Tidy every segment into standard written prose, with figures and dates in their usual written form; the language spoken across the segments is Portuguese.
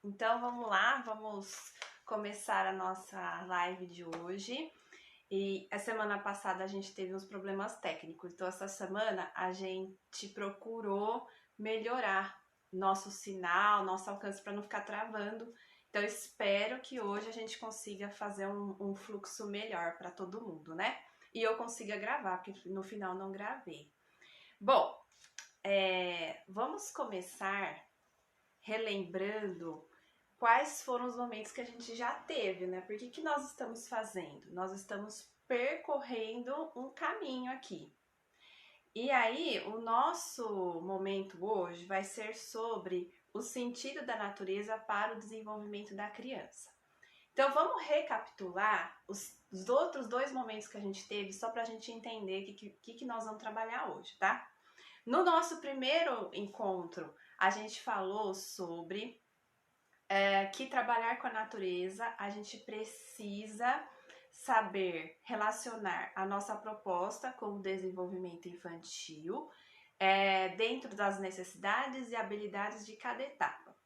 Então vamos lá, vamos começar a nossa live de hoje. E a semana passada a gente teve uns problemas técnicos, então essa semana a gente procurou melhorar nosso sinal, nosso alcance para não ficar travando. Então espero que hoje a gente consiga fazer um fluxo melhor para todo mundo, né? E eu consiga gravar, porque no final não gravei. Bom, vamos começar relembrando quais foram os momentos que a gente já teve, né? Por que nós estamos fazendo? Nós estamos percorrendo um caminho aqui. E aí, o nosso momento hoje vai ser sobre o sentido da natureza para o desenvolvimento da criança. Então, vamos recapitular os outros dois momentos que a gente teve, só para a gente entender o que nós vamos trabalhar hoje, tá? No nosso primeiro encontro, a gente falou sobre que trabalhar com a natureza, a gente precisa saber relacionar a nossa proposta com o desenvolvimento infantil, dentro das necessidades e habilidades de cada etapa.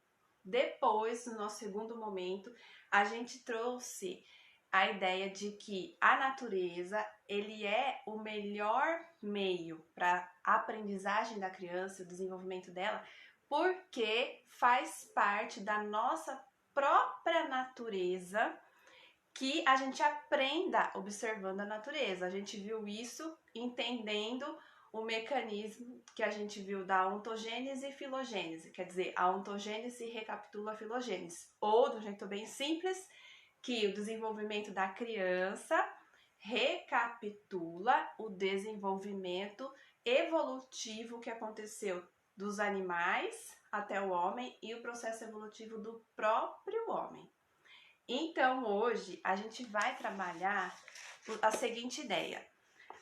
Depois, no nosso segundo momento, a gente trouxe a ideia de que a natureza ele é o melhor meio para a aprendizagem da criança, o desenvolvimento dela, porque faz parte da nossa própria natureza que a gente aprenda observando a natureza. A gente viu isso entendendo o mecanismo que a gente viu da ontogênese e filogênese, quer dizer, a ontogênese recapitula a filogênese, ou, de um jeito bem simples, que o desenvolvimento da criança recapitula o desenvolvimento evolutivo que aconteceu dos animais até o homem e o processo evolutivo do próprio homem. Então, hoje, a gente vai trabalhar a seguinte ideia.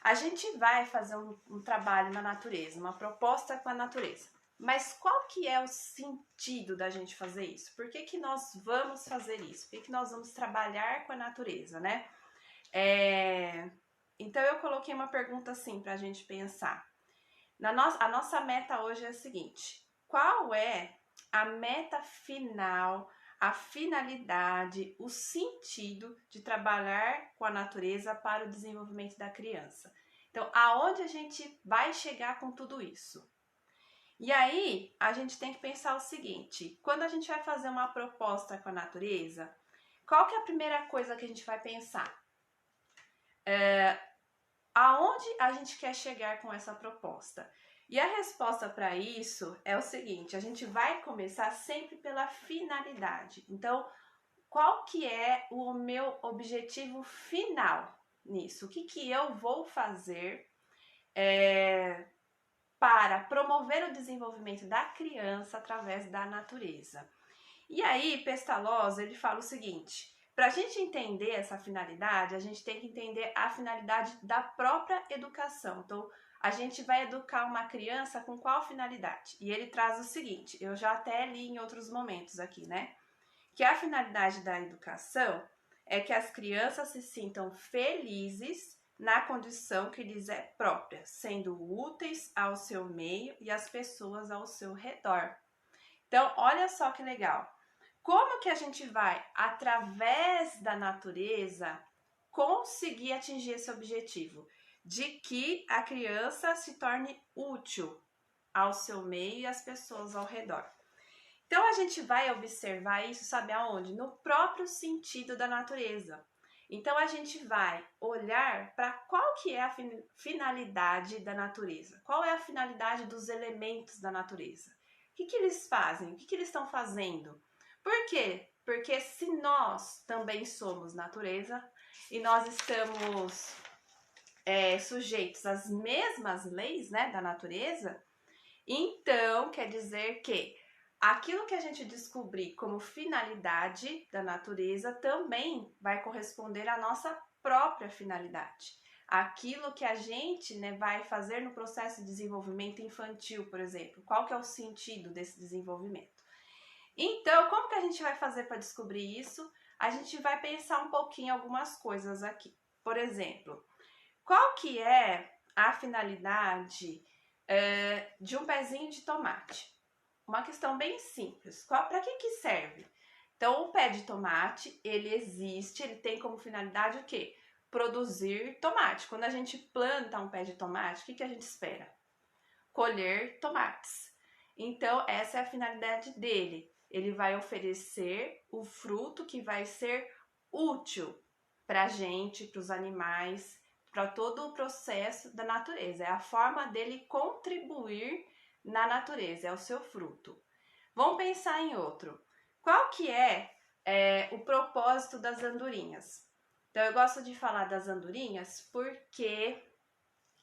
A gente vai fazer um trabalho na natureza, uma proposta com a natureza. Mas qual que é o sentido da gente fazer isso? Por que nós vamos fazer isso? Por que nós vamos trabalhar com a natureza, né? Então, eu coloquei uma pergunta assim para a gente pensar. A nossa meta hoje é a seguinte: qual é a meta final, a finalidade, o sentido de trabalhar com a natureza para o desenvolvimento da criança? Então, aonde a gente vai chegar com tudo isso? E aí, a gente tem que pensar o seguinte: quando a gente vai fazer uma proposta com a natureza, qual que é a primeira coisa que a gente vai pensar? Aonde a gente quer chegar com essa proposta? E a resposta para isso é o seguinte: a gente vai começar sempre pela finalidade. Então, qual que é o meu objetivo final nisso? O que eu vou fazer para promover o desenvolvimento da criança através da natureza? E aí, Pestalozzi, ele fala o seguinte: para a gente entender essa finalidade, a gente tem que entender a finalidade da própria educação. Então, a gente vai educar uma criança com qual finalidade? E ele traz o seguinte, eu já até li em outros momentos aqui, né? Que a finalidade da educação é que as crianças se sintam felizes na condição que lhes é própria, sendo úteis ao seu meio e às pessoas ao seu redor. Então, olha só que legal. Como que a gente vai, através da natureza, conseguir atingir esse objetivo? De que a criança se torne útil ao seu meio e às pessoas ao redor. Então, a gente vai observar isso, sabe aonde? No próprio sentido da natureza. Então, a gente vai olhar para qual que é a finalidade da natureza. Qual é a finalidade dos elementos da natureza? O que eles fazem? O que eles estão fazendo? Por quê? Porque se nós também somos natureza e nós estamos sujeitos às mesmas leis, né, da natureza, então quer dizer que aquilo que a gente descobrir como finalidade da natureza também vai corresponder à nossa própria finalidade. Aquilo que a gente, né, vai fazer no processo de desenvolvimento infantil, por exemplo. Qual que é o sentido desse desenvolvimento? Então, como que a gente vai fazer para descobrir isso? A gente vai pensar um pouquinho algumas coisas aqui. Por exemplo, qual que é a finalidade de um pezinho de tomate? Uma questão bem simples. Para que serve? Então, o pé de tomate, ele existe, ele tem como finalidade o quê? Produzir tomate. Quando a gente planta um pé de tomate, o que a gente espera? Colher tomates. Então, essa é a finalidade dele. Ele vai oferecer o fruto que vai ser útil para a gente, para os animais, para todo o processo da natureza. É a forma dele contribuir na natureza, é o seu fruto. Vamos pensar em outro. Qual que é o propósito das andorinhas? Então, eu gosto de falar das andorinhas porque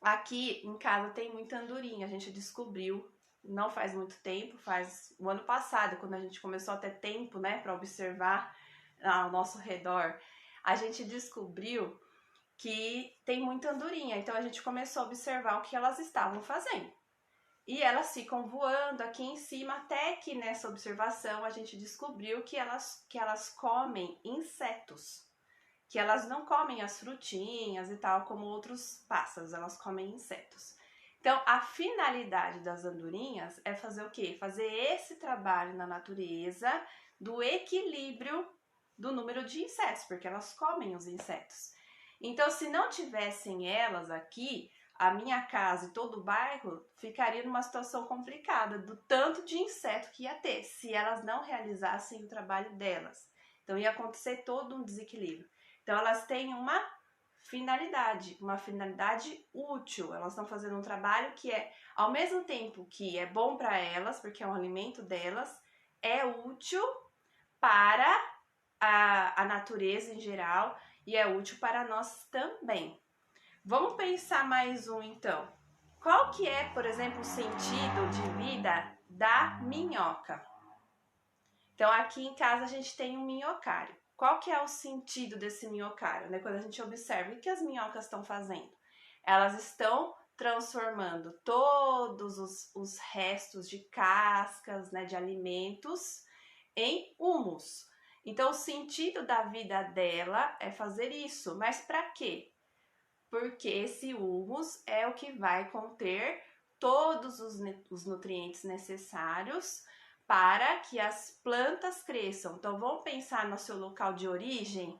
aqui em casa tem muita andorinha. A gente descobriu, não faz muito tempo, faz o ano passado, quando a gente começou a ter tempo, né, para observar ao nosso redor, a gente descobriu que tem muita andorinha. Então, a gente começou a observar o que elas estavam fazendo. E elas ficam voando aqui em cima, até que nessa observação a gente descobriu que elas comem insetos. Que elas não comem as frutinhas e tal, como outros pássaros, elas comem insetos. Então, a finalidade das andorinhas é fazer o quê? Fazer esse trabalho na natureza do equilíbrio do número de insetos, porque elas comem os insetos. Então, se não tivessem elas aqui, a minha casa e todo o bairro ficaria numa situação complicada do tanto de inseto que ia ter, se elas não realizassem o trabalho delas. Então, ia acontecer todo um desequilíbrio. Então, elas têm uma finalidade útil. Elas estão fazendo um trabalho que é, ao mesmo tempo que é bom para elas, porque é um alimento delas, é útil para a natureza em geral e é útil para nós também. Vamos pensar mais um, então. Qual que é, por exemplo, o sentido de vida da minhoca? Então, aqui em casa a gente tem um minhocário. Qual que é o sentido desse minhocário, né? Quando a gente observa, o que as minhocas estão fazendo? Elas estão transformando todos os restos de cascas, né, de alimentos, em humus. Então, o sentido da vida dela é fazer isso. Mas para quê? Porque esse humus é o que vai conter todos os nutrientes necessários para que as plantas cresçam. Então, vamos pensar no seu local de origem.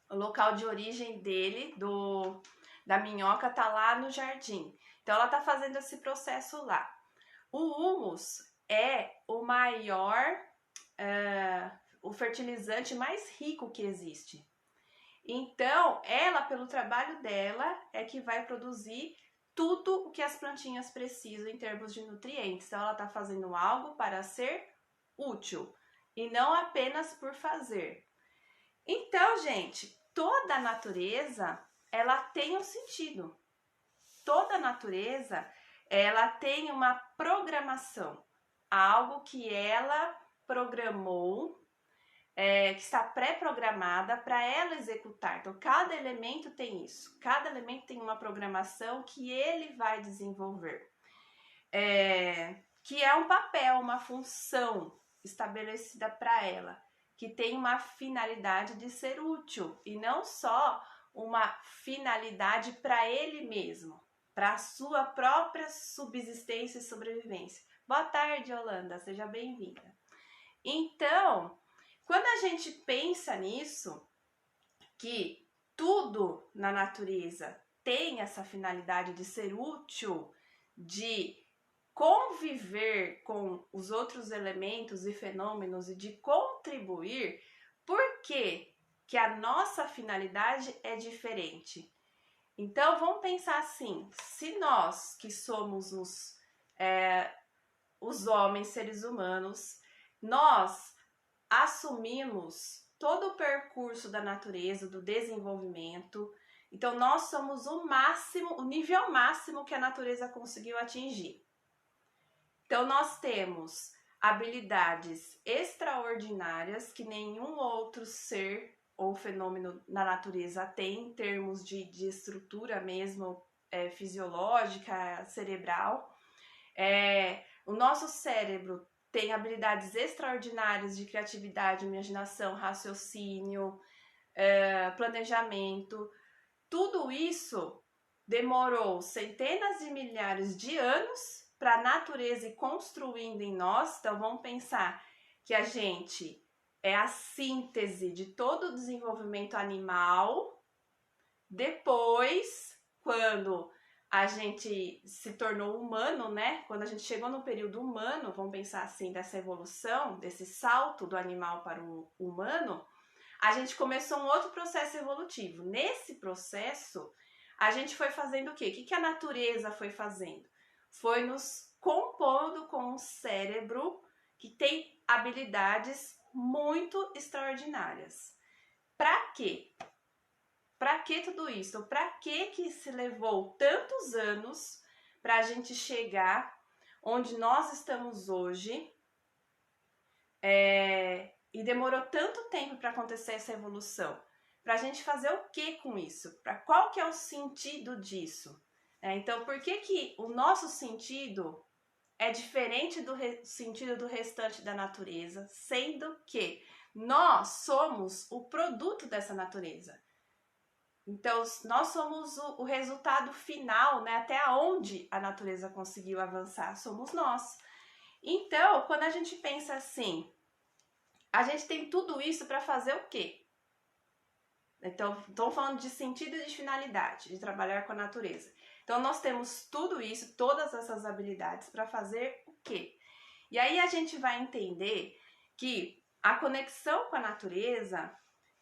O local de origem dele, da minhoca, tá lá no jardim. Então, ela tá fazendo esse processo lá. O humus é o maior, o fertilizante mais rico que existe. Então, ela, pelo trabalho dela, é que vai produzir tudo o que as plantinhas precisam em termos de nutrientes. Então, ela está fazendo algo para ser útil e não apenas por fazer. Então, gente, toda a natureza, ela tem um sentido. Toda a natureza, ela tem uma programação. Algo que ela programou, que está pré-programada para ela executar. Então, cada elemento tem isso. Cada elemento tem uma programação que ele vai desenvolver. Que é um papel, uma função estabelecida para ela, que tem uma finalidade de ser útil e não só uma finalidade para ele mesmo, para a sua própria subsistência e sobrevivência. Boa tarde, Holanda, seja bem-vinda. Então, quando a gente pensa nisso, que tudo na natureza tem essa finalidade de ser útil, de conviver com os outros elementos e fenômenos e de contribuir, por que que a nossa finalidade é diferente? Então, vamos pensar assim, se nós que somos os homens, seres humanos, nós assumimos todo o percurso da natureza, do desenvolvimento. Então, nós somos o máximo, o nível máximo que a natureza conseguiu atingir. Então, nós temos habilidades extraordinárias que nenhum outro ser ou fenômeno na natureza tem, em termos de estrutura mesmo, fisiológica, cerebral. O nosso cérebro tem habilidades extraordinárias de criatividade, imaginação, raciocínio, planejamento. Tudo isso demorou centenas de milhares de anos para a natureza ir construindo em nós. Então, vamos pensar que a gente é a síntese de todo o desenvolvimento animal. Depois, quando a gente se tornou humano, né? Quando a gente chegou no período humano, vamos pensar assim, dessa evolução, desse salto do animal para o humano, a gente começou um outro processo evolutivo. Nesse processo, a gente foi fazendo o quê? O que a natureza foi fazendo? Foi nos compondo com um cérebro que tem habilidades muito extraordinárias. Para quê? Para que tudo isso? Para que se levou tantos anos para a gente chegar onde nós estamos hoje? E demorou tanto tempo para acontecer essa evolução. Para a gente fazer o que com isso? Para qual que é o sentido disso? Então, por que o nosso sentido é diferente do sentido do restante da natureza, sendo que nós somos o produto dessa natureza? Então, nós somos o resultado final, né? Até onde a natureza conseguiu avançar, somos nós. Então, quando a gente pensa assim, a gente tem tudo isso para fazer o quê? Então, estou falando de sentido e de finalidade, de trabalhar com a natureza. Então, nós temos tudo isso, todas essas habilidades para fazer o quê? E aí a gente vai entender que a conexão com a natureza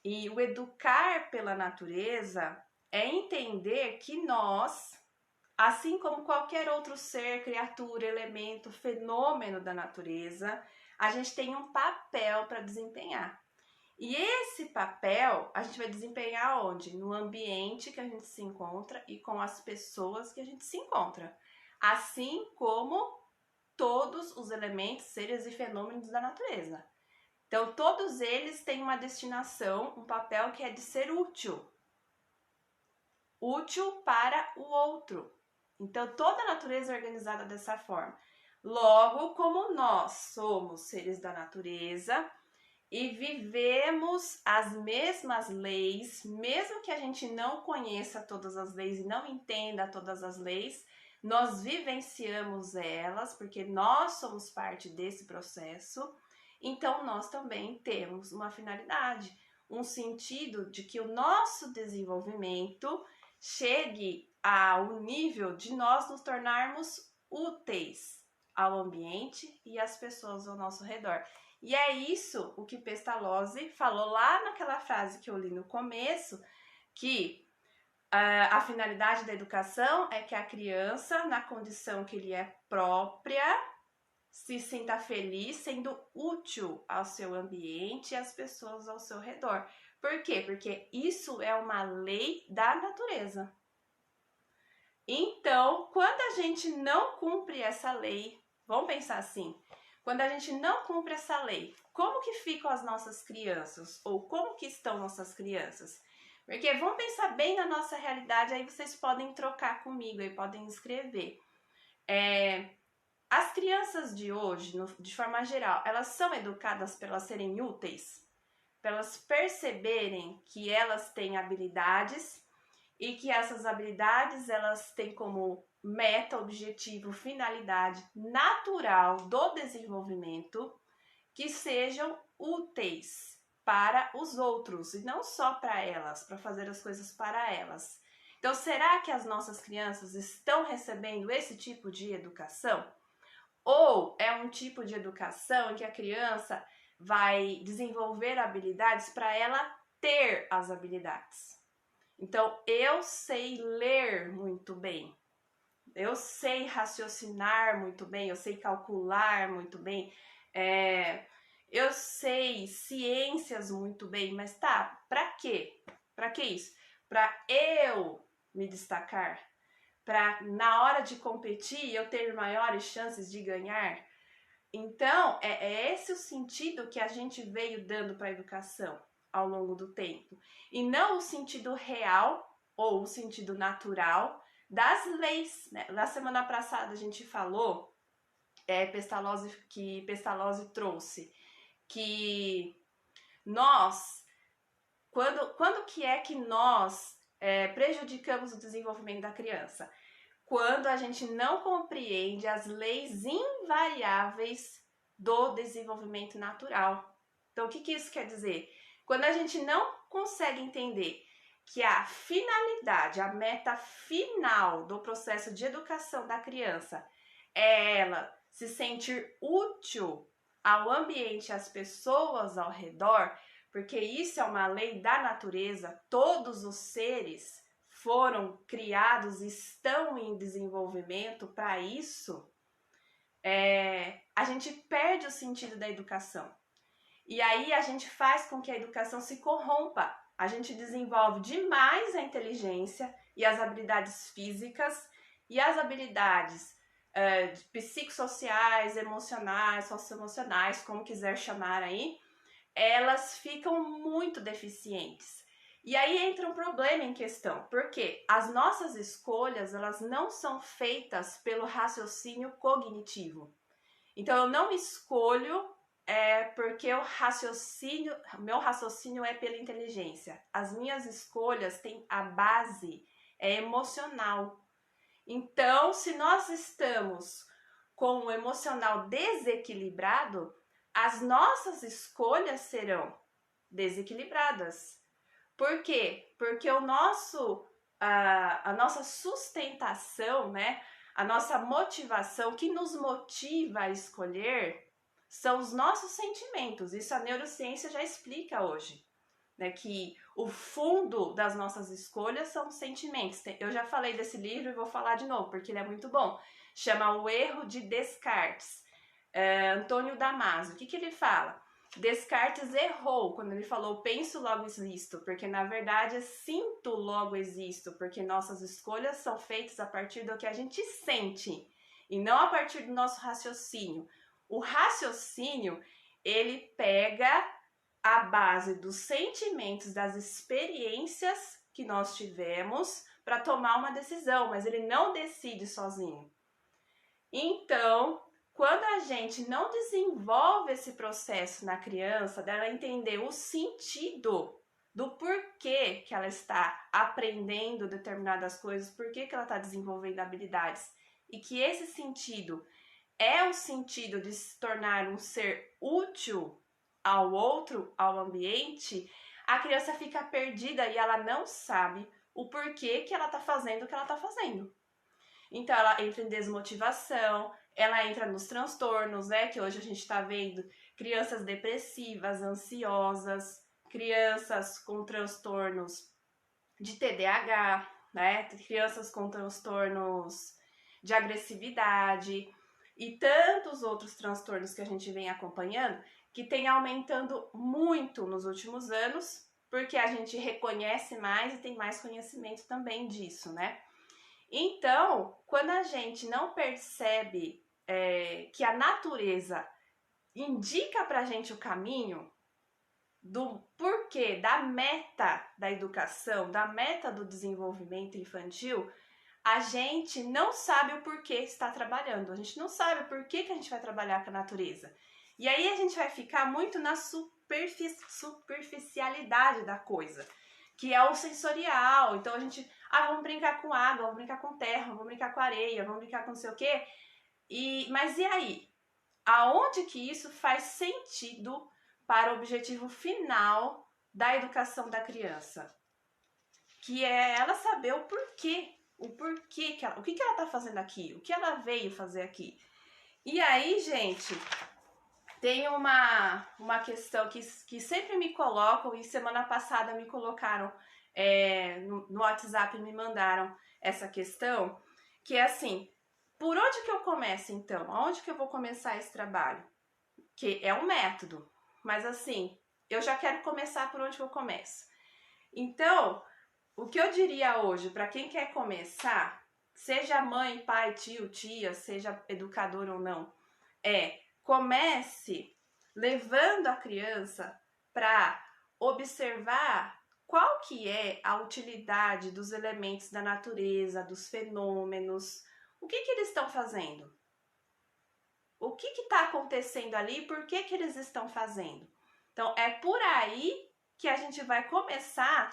e o educar pela natureza é entender que nós, assim como qualquer outro ser, criatura, elemento, fenômeno da natureza, a gente tem um papel para desempenhar. E esse papel a gente vai desempenhar onde? No ambiente que a gente se encontra e com as pessoas que a gente se encontra. Assim como todos os elementos, seres e fenômenos da natureza. Então, todos eles têm uma destinação, um papel que é de ser útil. Útil para o outro. Então, toda a natureza é organizada dessa forma. Logo, como nós somos seres da natureza e vivemos as mesmas leis, mesmo que a gente não conheça todas as leis e não entenda todas as leis, nós vivenciamos elas, porque nós somos parte desse processo, então nós também temos uma finalidade, um sentido de que o nosso desenvolvimento chegue ao nível de nós nos tornarmos úteis ao ambiente e às pessoas ao nosso redor. E é isso o que Pestalozzi falou lá naquela frase que eu li no começo, que a finalidade da educação é que a criança, na condição que lhe é própria, se sinta feliz sendo útil ao seu ambiente e às pessoas ao seu redor. Por quê? Porque isso é uma lei da natureza. Então, quando a gente não cumpre essa lei, vamos pensar assim, quando a gente não cumpre essa lei, como que ficam as nossas crianças? Ou como que estão nossas crianças? Porque vamos pensar bem na nossa realidade, aí vocês podem trocar comigo, aí podem escrever. As crianças de hoje, de forma geral, elas são educadas para elas serem úteis? Para elas perceberem que elas têm habilidades e que essas habilidades elas têm como meta, objetivo, finalidade natural do desenvolvimento que sejam úteis para os outros e não só para elas, para fazer as coisas para elas. Então, será que as nossas crianças estão recebendo esse tipo de educação? Ou é um tipo de educação em que a criança vai desenvolver habilidades para ela ter as habilidades? Então, eu sei ler muito bem, eu sei raciocinar muito bem, eu sei calcular muito bem, eu sei ciências muito bem, mas tá, pra quê? Pra que isso? Pra eu me destacar, pra na hora de competir eu ter maiores chances de ganhar. Então, é esse o sentido que a gente veio dando para a educação ao longo do tempo. E não o sentido real ou o sentido natural das leis, né? Na semana passada a gente falou, que Pestalozzi trouxe, que nós, quando que é que nós prejudicamos o desenvolvimento da criança? Quando a gente não compreende as leis invariáveis do desenvolvimento natural. Então, o que isso quer dizer? Quando a gente não consegue entender que a finalidade, a meta final do processo de educação da criança é ela se sentir útil ao ambiente, às pessoas ao redor, porque isso é uma lei da natureza, todos os seres foram criados, estão em desenvolvimento para isso, a gente perde o sentido da educação. E aí a gente faz com que a educação se corrompa. A gente desenvolve demais a inteligência e as habilidades físicas e as habilidades psicossociais, emocionais, socioemocionais, como quiser chamar aí, elas ficam muito deficientes. E aí entra um problema em questão, porque as nossas escolhas, elas não são feitas pelo raciocínio cognitivo. Então, eu não escolho porque meu raciocínio é pela inteligência. As minhas escolhas têm a base emocional. Então, se nós estamos com o emocional desequilibrado, as nossas escolhas serão desequilibradas. Por quê? Porque a nossa sustentação, né, a nossa motivação, que nos motiva a escolher, são os nossos sentimentos. Isso a neurociência já explica hoje, né, que o fundo das nossas escolhas são os sentimentos. Eu já falei desse livro e vou falar de novo, porque ele é muito bom. Chama O Erro de Descartes. Antônio Damasio. O que ele fala? Descartes errou quando ele falou penso, logo existo, porque na verdade é sinto, logo existo, porque nossas escolhas são feitas a partir do que a gente sente e não a partir do nosso raciocínio. O raciocínio, ele pega a base dos sentimentos, das experiências que nós tivemos para tomar uma decisão, mas ele não decide sozinho. Então, quando a gente não desenvolve esse processo na criança, dela entender o sentido do porquê que ela está aprendendo determinadas coisas, porquê que ela está desenvolvendo habilidades, e que esse sentido é o sentido de se tornar um ser útil ao outro, ao ambiente, a criança fica perdida e ela não sabe o porquê que ela está fazendo o que ela está fazendo. Então, ela entra em desmotivação, ela entra nos transtornos, né? Que hoje a gente está vendo crianças depressivas, ansiosas, crianças com transtornos de TDAH, né? Crianças com transtornos de agressividade e tantos outros transtornos que a gente vem acompanhando, que tem aumentando muito nos últimos anos, porque a gente reconhece mais e tem mais conhecimento também disso, né? Então, quando a gente não percebe que a natureza indica pra gente o caminho do porquê, da meta da educação, da meta do desenvolvimento infantil, a gente não sabe o porquê está trabalhando, a gente não sabe o porquê que a gente vai trabalhar com a natureza. E aí a gente vai ficar muito na superficialidade da coisa, que é o sensorial. Então a gente, vamos brincar com água, vamos brincar com terra, vamos brincar com areia, vamos brincar com não sei o quê. Mas e aí? Aonde que isso faz sentido para o objetivo final da educação da criança? Que é ela saber o porquê o que ela tá fazendo aqui, o que ela veio fazer aqui. E aí, gente, tem uma questão que sempre me colocam, e semana passada me colocaram no WhatsApp, me mandaram essa questão, que é assim, por onde que eu começo então? Aonde que eu vou começar esse trabalho? Que é um método, mas assim, eu já quero começar por onde que eu começo. Então, o que eu diria hoje, para quem quer começar, seja mãe, pai, tio, tia, seja educador ou não, comece levando a criança para observar qual que é a utilidade dos elementos da natureza, dos fenômenos, o que eles estão fazendo, o que está acontecendo ali e por que eles estão fazendo. Então, é por aí que a gente vai começar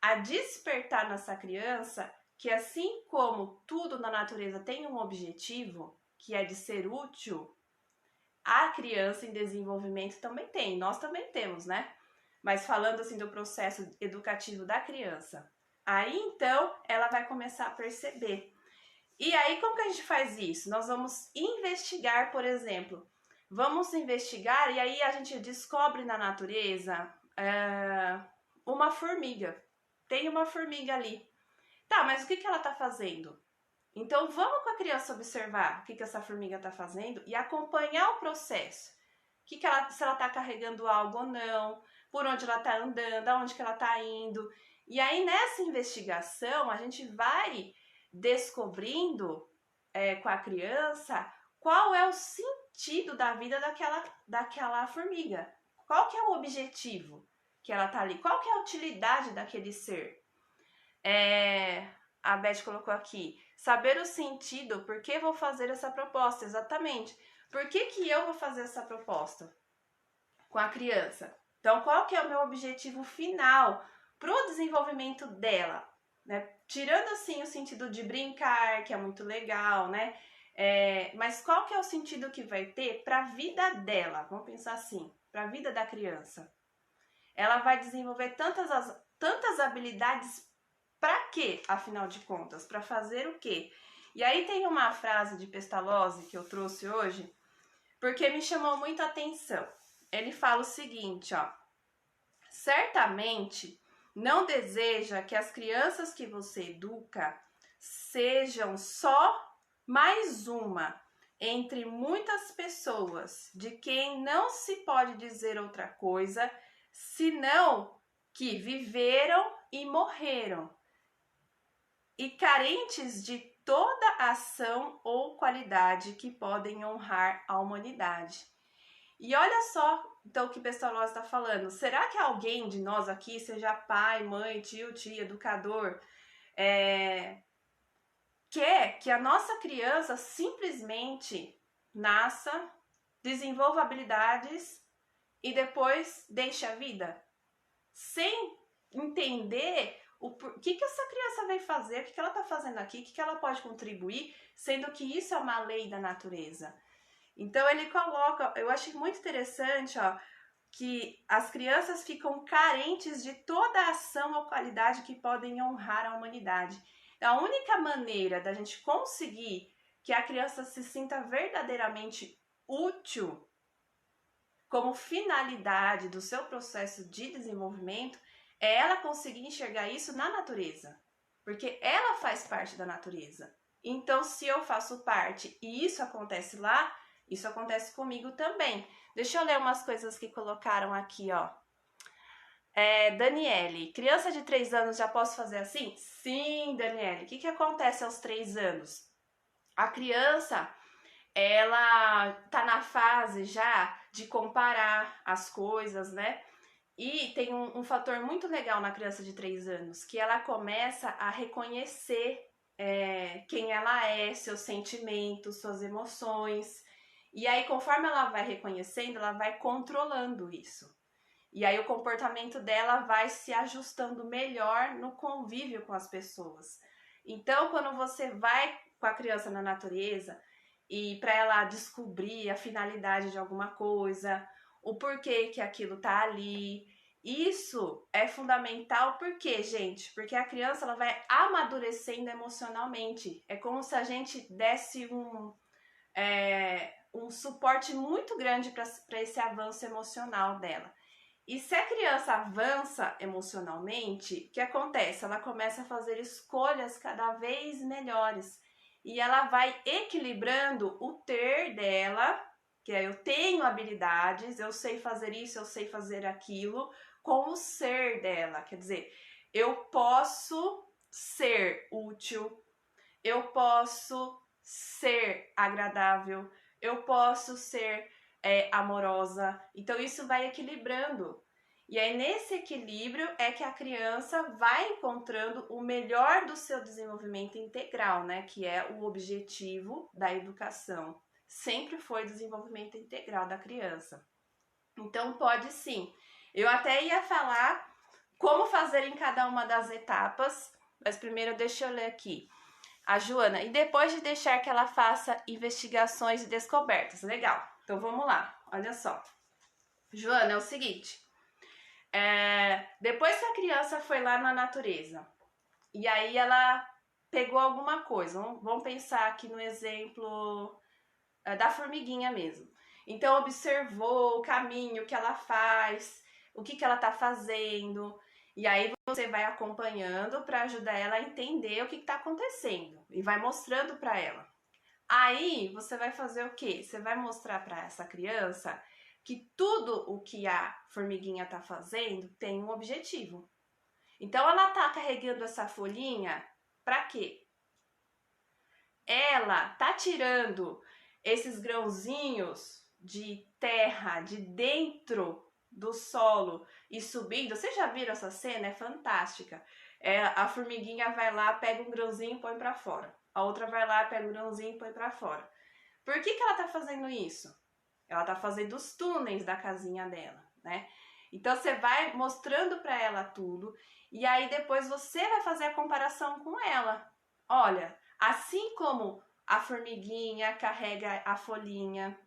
a despertar nessa criança que, assim como tudo na natureza tem um objetivo, que é de ser útil, a criança em desenvolvimento também tem, nós também temos, né? Mas falando assim do processo educativo da criança. Aí então ela vai começar a perceber. E aí como que a gente faz isso? Nós vamos investigar, por exemplo, vamos investigar e aí a gente descobre na natureza uma formiga. Tem uma formiga ali. Tá, mas o que ela tá fazendo? Então vamos com a criança observar o que essa formiga tá fazendo e acompanhar o processo. Se ela tá carregando algo ou não, por onde ela tá andando, aonde que ela tá indo. E aí nessa investigação a gente vai descobrindo com a criança qual é o sentido da vida daquela formiga. Qual que é o objetivo que ela tá ali? Qual que é a utilidade daquele ser? A Beth colocou aqui, saber o sentido, por que vou fazer essa proposta? Exatamente. Por que eu vou fazer essa proposta com a criança? Então, qual que é o meu objetivo final para o desenvolvimento dela? Né? Tirando, assim, o sentido de brincar, que é muito legal, né? Mas qual que é o sentido que vai ter para a vida dela? Vamos pensar assim, para a vida da criança. Ela vai desenvolver tantas habilidades para quê, afinal de contas? Para fazer o quê? E aí tem uma frase de Pestalozzi que eu trouxe hoje, porque me chamou muito a atenção. Ele fala o seguinte, ó: certamente não deseja que as crianças que você educa sejam só mais uma entre muitas pessoas de quem não se pode dizer outra coisa senão que viveram e morreram e carentes de toda ação ou qualidade que podem honrar a humanidade. E olha só, então, o que Pestalozzi está falando. Será que alguém de nós aqui, seja pai, mãe, tio, tia, educador, quer que a nossa criança simplesmente nasça, desenvolva habilidades e depois deixe a vida? Sem entender o que essa criança vai fazer, o que ela está fazendo aqui, o que ela pode contribuir, sendo que isso é uma lei da natureza. Então ele coloca, eu achei muito interessante, ó, que as crianças ficam carentes de toda a ação ou qualidade que podem honrar a humanidade. A única maneira da gente conseguir que a criança se sinta verdadeiramente útil como finalidade do seu processo de desenvolvimento é ela conseguir enxergar isso na natureza, porque ela faz parte da natureza. Então, se eu faço parte e isso acontece lá, isso acontece comigo também. Deixa eu ler umas coisas que colocaram aqui, ó. Daniele, criança de 3 anos já posso fazer assim? Sim, Daniele. O que acontece aos 3 anos? A criança, ela tá na fase já de comparar as coisas, né? E tem um fator muito legal na criança de 3 anos, que ela começa a reconhecer quem ela é, seus sentimentos, suas emoções. E aí, conforme ela vai reconhecendo, ela vai controlando isso. E aí o comportamento dela vai se ajustando melhor no convívio com as pessoas. Então, quando você vai com a criança na natureza e para ela descobrir a finalidade de alguma coisa, o porquê que aquilo tá ali, isso é fundamental. Por quê, gente? Porque a criança ela vai amadurecendo emocionalmente. É como se a gente desse um suporte muito grande para esse avanço emocional dela. E se a criança avança emocionalmente, o que acontece? Ela começa a fazer escolhas cada vez melhores. E ela vai equilibrando o ter dela, que é eu tenho habilidades, eu sei fazer isso, eu sei fazer aquilo, com o ser dela. Quer dizer, eu posso ser útil, eu posso ser agradável, eu posso ser amorosa. Então isso vai equilibrando. E aí nesse equilíbrio é que a criança vai encontrando o melhor do seu desenvolvimento integral, né? Que é o objetivo da educação. Sempre foi o desenvolvimento integral da criança. Então pode sim. Eu até ia falar como fazer em cada uma das etapas, mas primeiro deixa eu ler aqui. A Joana, e depois de deixar que ela faça investigações e descobertas. Legal. Então vamos lá, olha só. Joana, é o seguinte, depois que a criança foi lá na natureza, e aí ela pegou alguma coisa, vamos pensar aqui no exemplo da formiguinha mesmo. Então observou o caminho que ela faz, o que ela tá fazendo, e aí você vai acompanhando para ajudar ela a entender o que está acontecendo e vai mostrando para ela. Aí você vai fazer o quê? Você vai mostrar para essa criança que tudo o que a formiguinha está fazendo tem um objetivo. Então ela tá carregando essa folhinha para quê? Ela tá tirando esses grãozinhos de terra de dentro do solo e subindo. Vocês já viram essa cena? É fantástica. A formiguinha vai lá, pega um grãozinho e põe para fora. A outra vai lá, pega um grãozinho e põe para fora. Por que ela tá fazendo isso? Ela tá fazendo os túneis da casinha dela, né? Então você vai mostrando para ela tudo e aí depois você vai fazer a comparação com ela. Olha, assim como a formiguinha carrega a folhinha,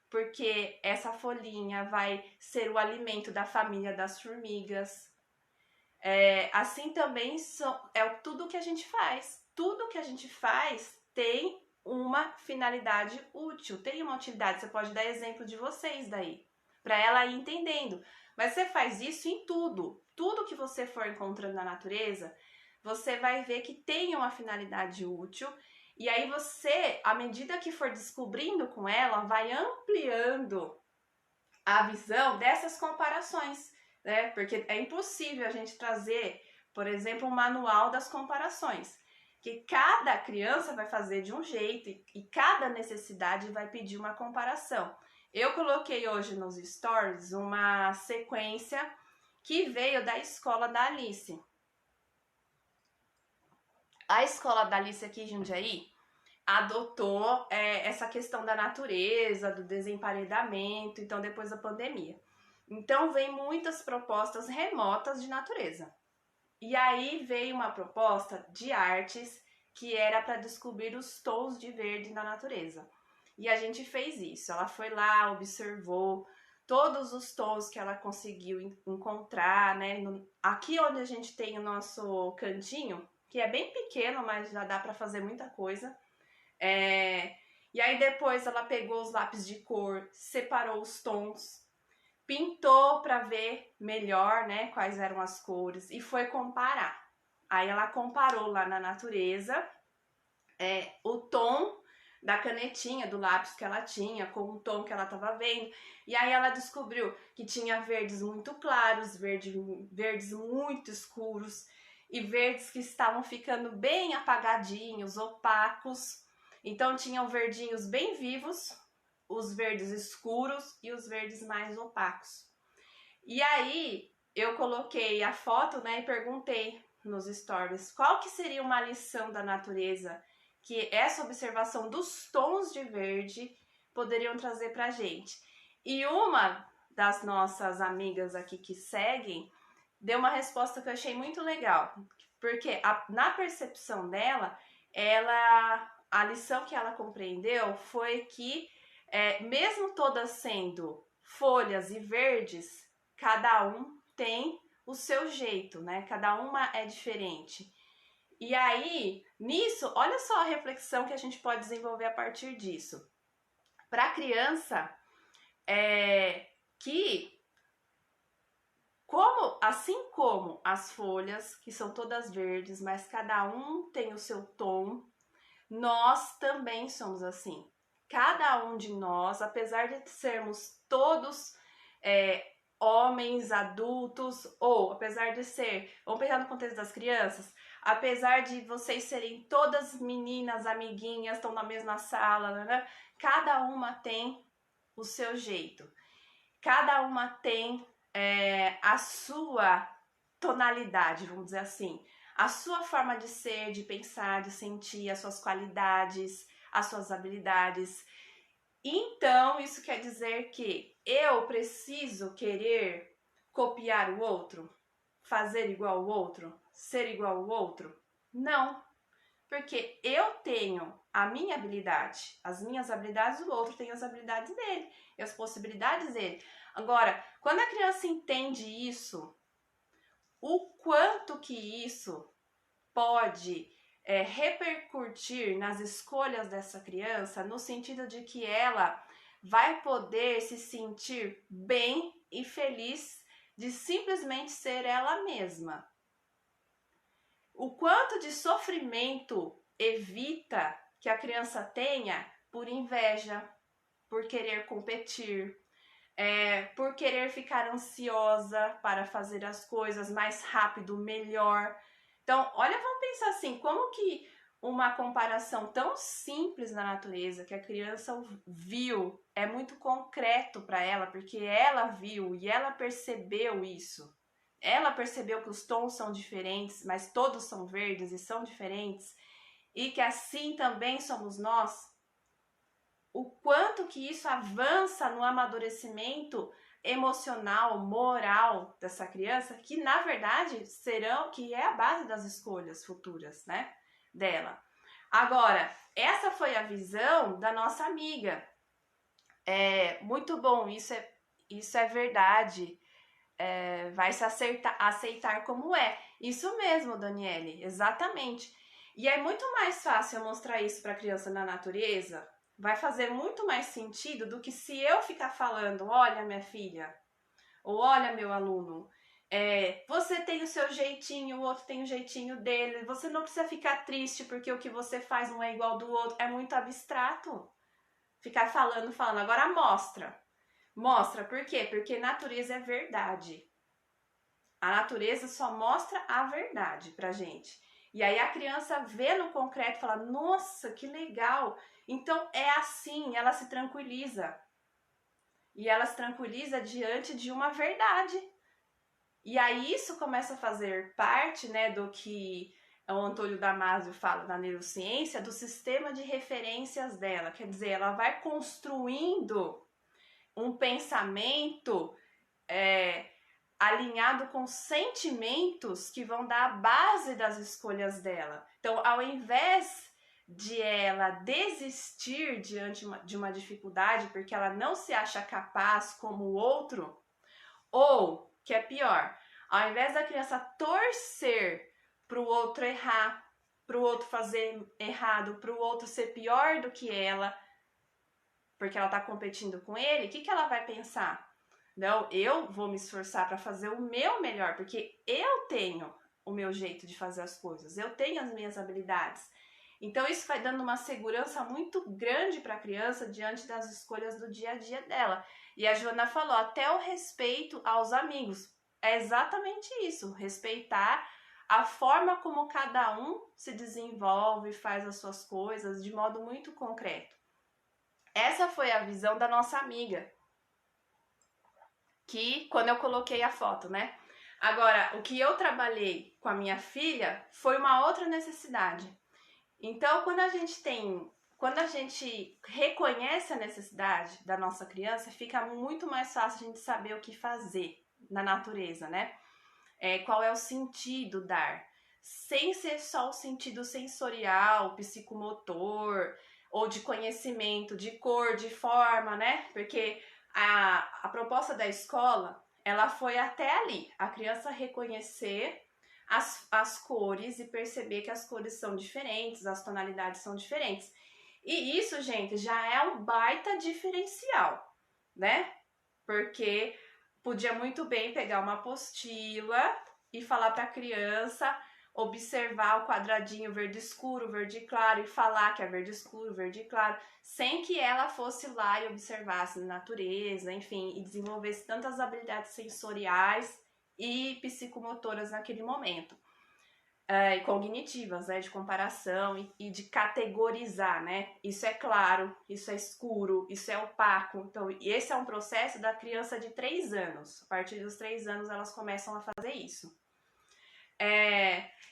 porque essa folhinha vai ser o alimento da família das formigas. Assim também é tudo que a gente faz. Tudo que a gente faz tem uma finalidade útil, tem uma utilidade. Você pode dar exemplo de vocês daí, para ela ir entendendo. Mas você faz isso em tudo. Tudo que você for encontrando na natureza, você vai ver que tem uma finalidade útil. E aí você, à medida que for descobrindo com ela, vai ampliando a visão dessas comparações, né? Porque é impossível a gente trazer, por exemplo, um manual das comparações, que cada criança vai fazer de um jeito e cada necessidade vai pedir uma comparação. Eu coloquei hoje nos stories uma sequência que veio da escola da Alice. A escola da Alice aqui em Jundiaí adotou essa questão da natureza, do desemparedamento, então depois da pandemia. Então vem muitas propostas remotas de natureza. E aí veio uma proposta de artes que era para descobrir os tons de verde na natureza. E a gente fez isso. Ela foi lá, observou todos os tons que ela conseguiu encontrar, né? Aqui onde a gente tem o nosso cantinho, que é bem pequeno, mas já dá para fazer muita coisa. E aí depois ela pegou os lápis de cor, separou os tons, pintou para ver melhor, né, quais eram as cores e foi comparar. Aí ela comparou lá na natureza o tom da canetinha, do lápis que ela tinha, com o tom que ela estava vendo. E aí ela descobriu que tinha verdes muito claros, verdes muito escuros e verdes que estavam ficando bem apagadinhos, opacos. Então tinham verdinhos bem vivos, os verdes escuros e os verdes mais opacos. E aí eu coloquei a foto, né, e perguntei nos stories qual que seria uma lição da natureza que essa observação dos tons de verde poderiam trazer pra gente. E uma das nossas amigas aqui que seguem deu uma resposta que eu achei muito legal, porque na percepção dela, a lição que ela compreendeu foi que mesmo todas sendo folhas e verdes, cada um tem o seu jeito, né? Cada uma é diferente. E aí, nisso, olha só a reflexão que a gente pode desenvolver a partir disso. Para a criança, que assim como as folhas, que são todas verdes, mas cada um tem o seu tom, nós também somos assim. Cada um de nós, apesar de sermos todos homens adultos, ou apesar de vamos pensar no contexto das crianças, apesar de vocês serem todas meninas, amiguinhas, estão na mesma sala, né? Cada uma tem o seu jeito. Cada uma tem a sua tonalidade, vamos dizer assim. A sua forma de ser, de pensar, de sentir, as suas qualidades, as suas habilidades. Então, isso quer dizer que eu preciso querer copiar o outro? Fazer igual ao outro? Ser igual ao outro? Não. porque eu tenho a minha habilidade, as minhas habilidades, o outro tem as habilidades dele e as possibilidades dele. Agora, quando a criança entende isso, o quanto que isso pode repercutir nas escolhas dessa criança, no sentido de que ela vai poder se sentir bem e feliz de simplesmente ser ela mesma. O quanto de sofrimento evita que a criança tenha por inveja, por querer competir, por querer ficar ansiosa para fazer as coisas mais rápido, melhor. Então, olha, vamos pensar assim, como que uma comparação tão simples na natureza, que a criança viu, é muito concreto para ela, porque ela viu e ela percebeu isso. Ela percebeu que os tons são diferentes, mas todos são verdes e são diferentes, e que assim também somos nós. O quanto que isso avança no amadurecimento emocional, moral dessa criança, que na verdade que é a base das escolhas futuras, né, dela. Agora, essa foi a visão da nossa amiga. Muito bom, isso é verdade. Vai se aceitar como é. Isso mesmo, Daniele, exatamente. E é muito mais fácil eu mostrar isso para a criança na natureza. Vai fazer muito mais sentido do que se eu ficar falando, olha minha filha, ou olha meu aluno, você tem o seu jeitinho, o outro tem o jeitinho dele, você não precisa ficar triste porque o que você faz não é igual do outro, é muito abstrato. Ficar falando, agora mostra. Mostra, por quê? Porque natureza é verdade. A natureza só mostra a verdade pra gente. E aí a criança vê no concreto e fala, nossa, que legal. Então é assim, ela se tranquiliza. E ela se tranquiliza diante de uma verdade. E aí isso começa a fazer parte, né, do que o Antônio Damasio fala na neurociência, do sistema de referências dela. Quer dizer, ela vai construindo um pensamento alinhado com sentimentos que vão dar a base das escolhas dela. Então, ao invés de ela desistir diante de uma dificuldade porque ela não se acha capaz como o outro, ou, que é pior, ao invés da criança torcer para o outro errar, para o outro fazer errado, para o outro ser pior do que ela, porque ela está competindo com ele, o que ela vai pensar? Não, eu vou me esforçar para fazer o meu melhor, porque eu tenho o meu jeito de fazer as coisas, eu tenho as minhas habilidades. Então isso vai dando uma segurança muito grande para a criança diante das escolhas do dia a dia dela. E a Joana falou, até o respeito aos amigos. É exatamente isso, respeitar a forma como cada um se desenvolve, faz as suas coisas de modo muito concreto. Essa foi a visão da nossa amiga, que quando eu coloquei a foto, né? Agora, o que eu trabalhei com a minha filha foi uma outra necessidade. Então, quando a gente reconhece a necessidade da nossa criança, fica muito mais fácil a gente saber o que fazer na natureza, né? Qual é o sentido dar, sem ser só o sentido sensorial, psicomotor, ou de conhecimento, de cor, de forma, né? Porque a proposta da escola, ela foi até ali, a criança reconhecer as cores e perceber que as cores são diferentes, as tonalidades são diferentes. E isso, gente, já é um baita diferencial, né? Porque podia muito bem pegar uma apostila e falar para a criança observar o quadradinho verde escuro, verde claro e falar que é verde escuro, verde claro, sem que ela fosse lá e observasse a natureza, enfim, e desenvolvesse tantas habilidades sensoriais e psicomotoras naquele momento. E cognitivas, né, de comparação e de categorizar, né? Isso é claro, isso é escuro, isso é opaco. Então, esse é um processo da criança de 3 anos. A partir dos 3 anos, elas começam a fazer isso.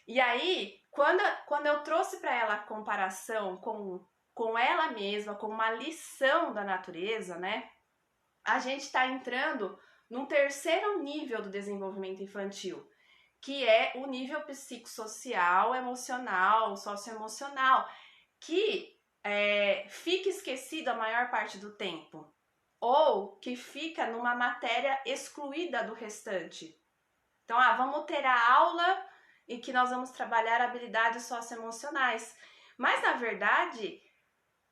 E aí, quando eu trouxe para ela a comparação com ela mesma, com uma lição da natureza, né? A gente está entrando num terceiro nível do desenvolvimento infantil, que é o nível psicossocial, emocional, socioemocional, que fica esquecido a maior parte do tempo, ou que fica numa matéria excluída do restante. Então, vamos ter a aula em que nós vamos trabalhar habilidades socioemocionais. Mas, na verdade,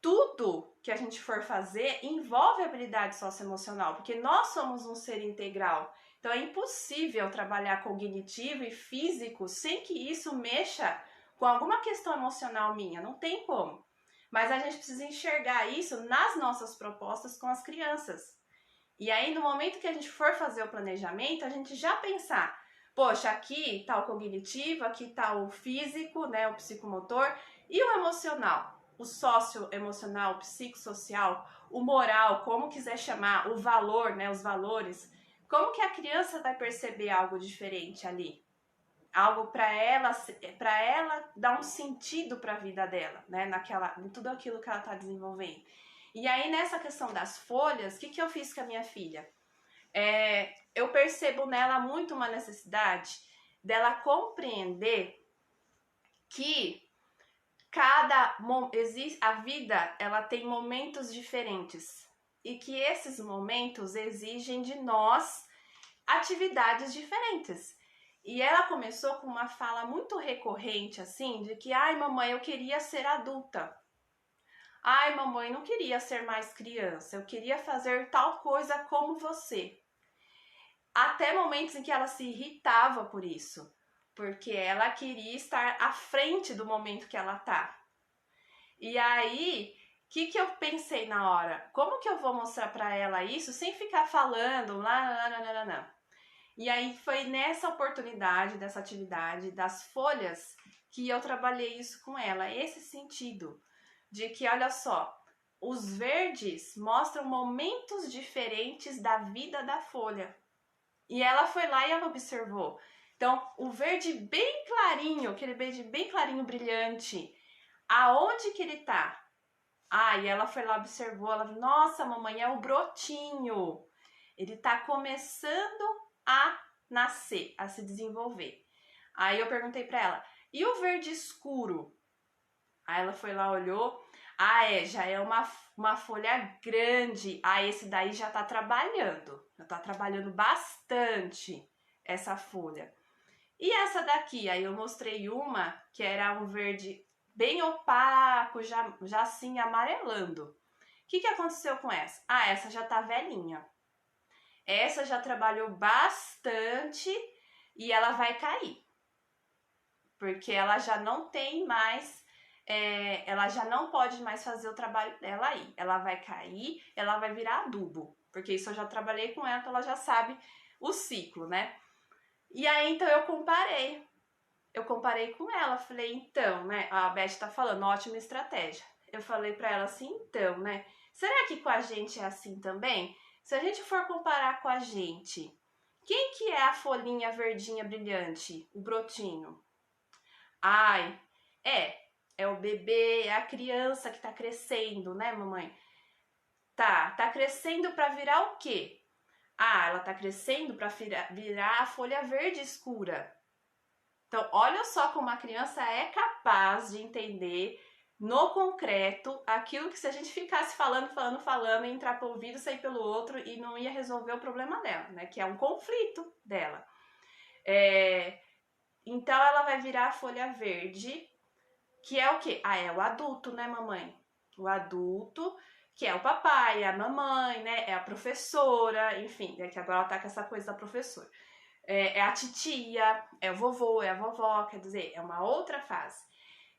tudo que a gente for fazer envolve habilidade socioemocional, porque nós somos um ser integral. Então, é impossível trabalhar cognitivo e físico sem que isso mexa com alguma questão emocional minha. Não tem como. Mas a gente precisa enxergar isso nas nossas propostas com as crianças. E aí, no momento que a gente for fazer o planejamento, a gente já pensar, poxa, aqui tá o cognitivo, aqui tá o físico, né, o psicomotor, e o emocional, o socioemocional, o psicossocial, o moral, como quiser chamar, o valor, né, os valores. Como que a criança vai perceber algo diferente ali? Algo para ela dar um sentido para a vida dela, né, em tudo aquilo que ela está desenvolvendo. E aí, nessa questão das folhas, o que eu fiz com a minha filha? Eu percebo nela muito uma necessidade dela compreender que a vida ela tem momentos diferentes e que esses momentos exigem de nós atividades diferentes. E ela começou com uma fala muito recorrente assim, de que ai mamãe, eu queria ser adulta. Ai mamãe, não queria ser mais criança, eu queria fazer tal coisa como você. Até momentos em que ela se irritava por isso, porque ela queria estar à frente do momento que ela tá. E aí, o que eu pensei na hora? Como que eu vou mostrar para ela isso sem ficar falando lá. E aí foi nessa oportunidade, dessa atividade, das folhas, que eu trabalhei isso com ela, esse sentido de que, olha só, os verdes mostram momentos diferentes da vida da folha. E ela foi lá e ela observou. Então, o verde bem clarinho, aquele verde bem clarinho, brilhante, aonde que ele tá? E ela foi lá, observou, ela falou, nossa, mamãe, é o brotinho. Ele tá começando a nascer, a se desenvolver. Aí eu perguntei pra ela, e o verde escuro? Aí ela foi lá, olhou, já é uma folha grande. Esse daí já tá trabalhando bastante essa folha. E essa daqui, aí eu mostrei uma que era um verde bem opaco, já assim amarelando. O que aconteceu com essa? Essa já tá velhinha. Essa já trabalhou bastante e ela vai cair. Porque ela já não tem mais, ela já não pode mais fazer o trabalho dela aí. Ela vai cair, ela vai virar adubo. Porque isso eu já trabalhei com ela, então ela já sabe o ciclo, né? E aí, então, eu comparei com ela, falei, então, né, a Beth tá falando, ótima estratégia. Eu falei pra ela assim, então, né, será que com a gente é assim também? Se a gente for comparar com a gente, quem que é a folhinha verdinha brilhante, o brotinho? É o bebê, é a criança que tá crescendo, né, mamãe? Tá crescendo pra virar o quê? Ela tá crescendo pra virar a folha verde escura. Então, olha só como a criança é capaz de entender no concreto aquilo que se a gente ficasse falando, entrar pelo ouvido, sair pelo outro e não ia resolver o problema dela, né? Que é um conflito dela. Então, ela vai virar a folha verde, que é o quê? É o adulto, né, mamãe? O adulto, que é o papai, é a mamãe, né? É a professora, enfim, né? Que agora ela tá com essa coisa da professora. É a titia, é o vovô, é a vovó, quer dizer, é uma outra fase.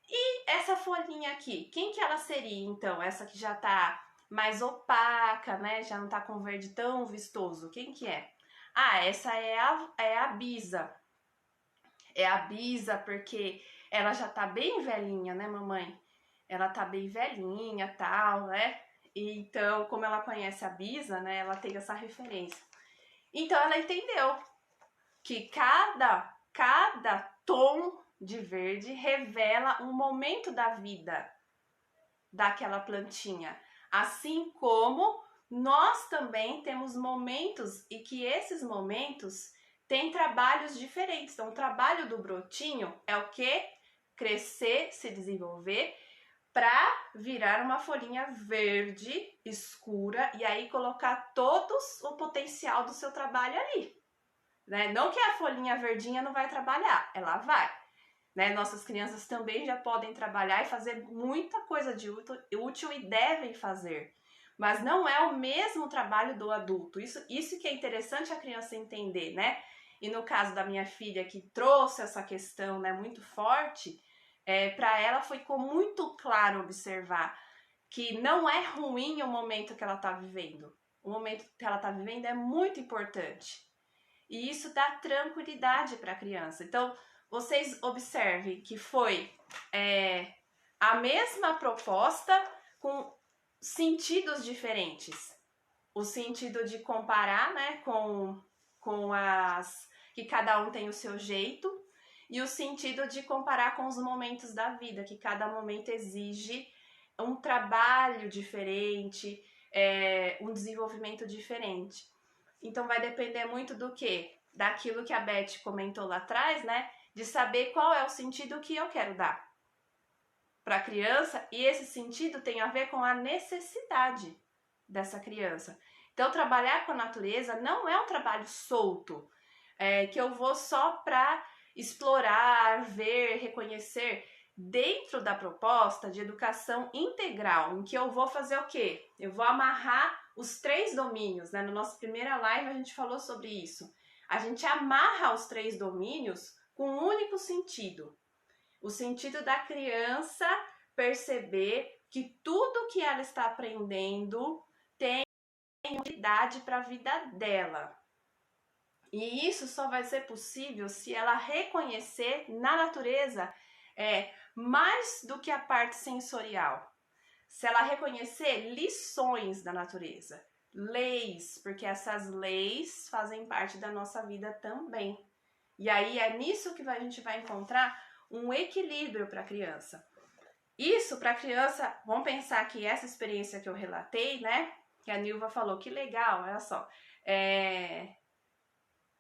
E essa folhinha aqui, quem que ela seria, então? Essa que já tá mais opaca, né? Já não tá com verde tão vistoso. Quem que é? Essa é a Bisa. É a Bisa porque ela já tá bem velhinha, né, mamãe? Ela tá bem velhinha, tal, né? E então, como ela conhece a Bisa, né, ela tem essa referência. Então, ela entendeu que cada tom de verde revela um momento da vida daquela plantinha. Assim como nós também temos momentos e que esses momentos tem trabalhos diferentes. Então, o trabalho do brotinho é o quê? Crescer, se desenvolver, para virar uma folhinha verde escura e aí colocar todos o potencial do seu trabalho ali, né? Não que a folhinha verdinha não vai trabalhar, ela vai, né? Nossas crianças também já podem trabalhar e fazer muita coisa de útil e devem fazer, mas não é o mesmo trabalho do adulto. Isso que é interessante a criança entender, né? E no caso da minha filha que trouxe essa questão, né, muito forte, para ela ficou muito claro observar que não é ruim o momento que ela está vivendo. O momento que ela está vivendo é muito importante. E isso dá tranquilidade para a criança. Então, vocês observem que foi a mesma proposta com sentidos diferentes. O sentido de comparar, né, com as que cada um tem o seu jeito, e o sentido de comparar com os momentos da vida, que cada momento exige um trabalho diferente, um desenvolvimento diferente. Então vai depender muito do quê? Daquilo que a Beth comentou lá atrás, né? De saber qual é o sentido que eu quero dar para a criança, e esse sentido tem a ver com a necessidade dessa criança. Então, trabalhar com a natureza não é um trabalho solto, que eu vou só para explorar, ver, reconhecer. Dentro da proposta de educação integral, em que eu vou fazer o quê? Eu vou amarrar os 3 domínios, né? Na nossa primeira live a gente falou sobre isso. A gente amarra os 3 domínios com um único sentido. O sentido da criança perceber que tudo que ela está aprendendo tem utilidade para a vida dela. E isso só vai ser possível se ela reconhecer na natureza mais do que a parte sensorial. Se ela reconhecer lições da natureza, leis, porque essas leis fazem parte da nossa vida também. E aí é nisso que a gente vai encontrar um equilíbrio para a criança. Isso para a criança, vamos pensar que essa experiência que eu relatei, né? Que a Nilva falou, que legal, olha só.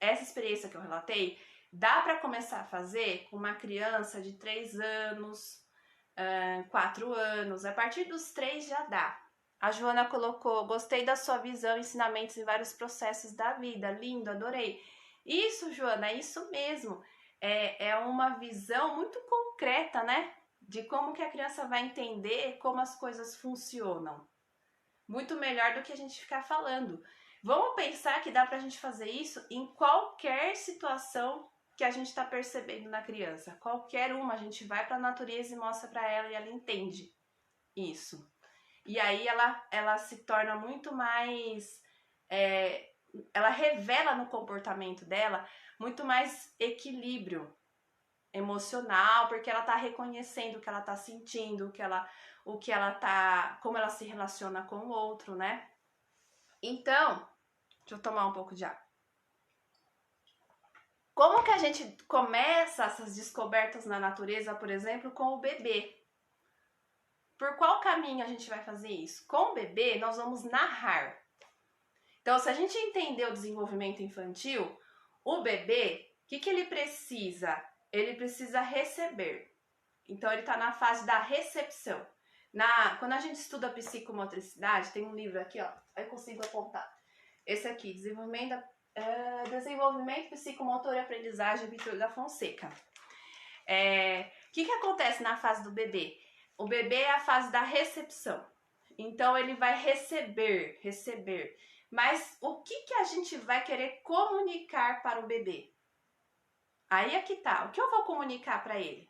Essa experiência que eu relatei, dá para começar a fazer com uma criança de 3 anos, 4 anos. A partir dos 3 já dá. A Joana colocou, gostei da sua visão, ensinamentos em vários processos da vida. Lindo, adorei. Isso, Joana, é isso mesmo. É uma visão muito concreta, né? De como que a criança vai entender como as coisas funcionam. Muito melhor do que a gente ficar falando. Vamos pensar que dá pra gente fazer isso em qualquer situação que a gente está percebendo na criança. Qualquer uma, a gente vai para a natureza e mostra para ela e ela entende isso. E aí ela se torna muito mais... ela revela no comportamento dela muito mais equilíbrio emocional, porque ela tá reconhecendo o que ela tá sentindo, como ela se relaciona com o outro, né? Então, deixa eu tomar um pouco de água. Como que a gente começa essas descobertas na natureza, por exemplo, com o bebê? Por qual caminho a gente vai fazer isso? Com o bebê, nós vamos narrar. Então, se a gente entender o desenvolvimento infantil, o bebê, o que ele precisa? Ele precisa receber. Então, ele está na fase da recepção. Quando a gente estuda psicomotricidade, tem um livro aqui, ó, eu consigo apontar. Esse aqui, Desenvolvimento Psicomotor e Aprendizagem, Vitor da Fonseca. O que acontece na fase do bebê? O bebê é a fase da recepção. Então, ele vai receber. Mas o que a gente vai querer comunicar para o bebê? Aí é que tá. O que eu vou comunicar para ele?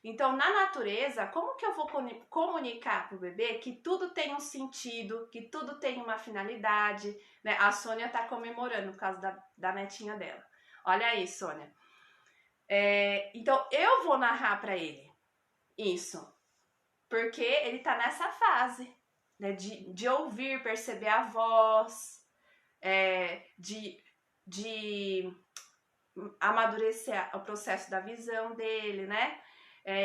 Então, na natureza, como que eu vou comunicar para o bebê que tudo tem um sentido, que tudo tem uma finalidade, né? A Sônia tá comemorando por causa da netinha dela. Olha aí, Sônia. Então, eu vou narrar para ele isso, porque ele tá nessa fase, né? De ouvir, perceber a voz, de amadurecer o processo da visão dele, né?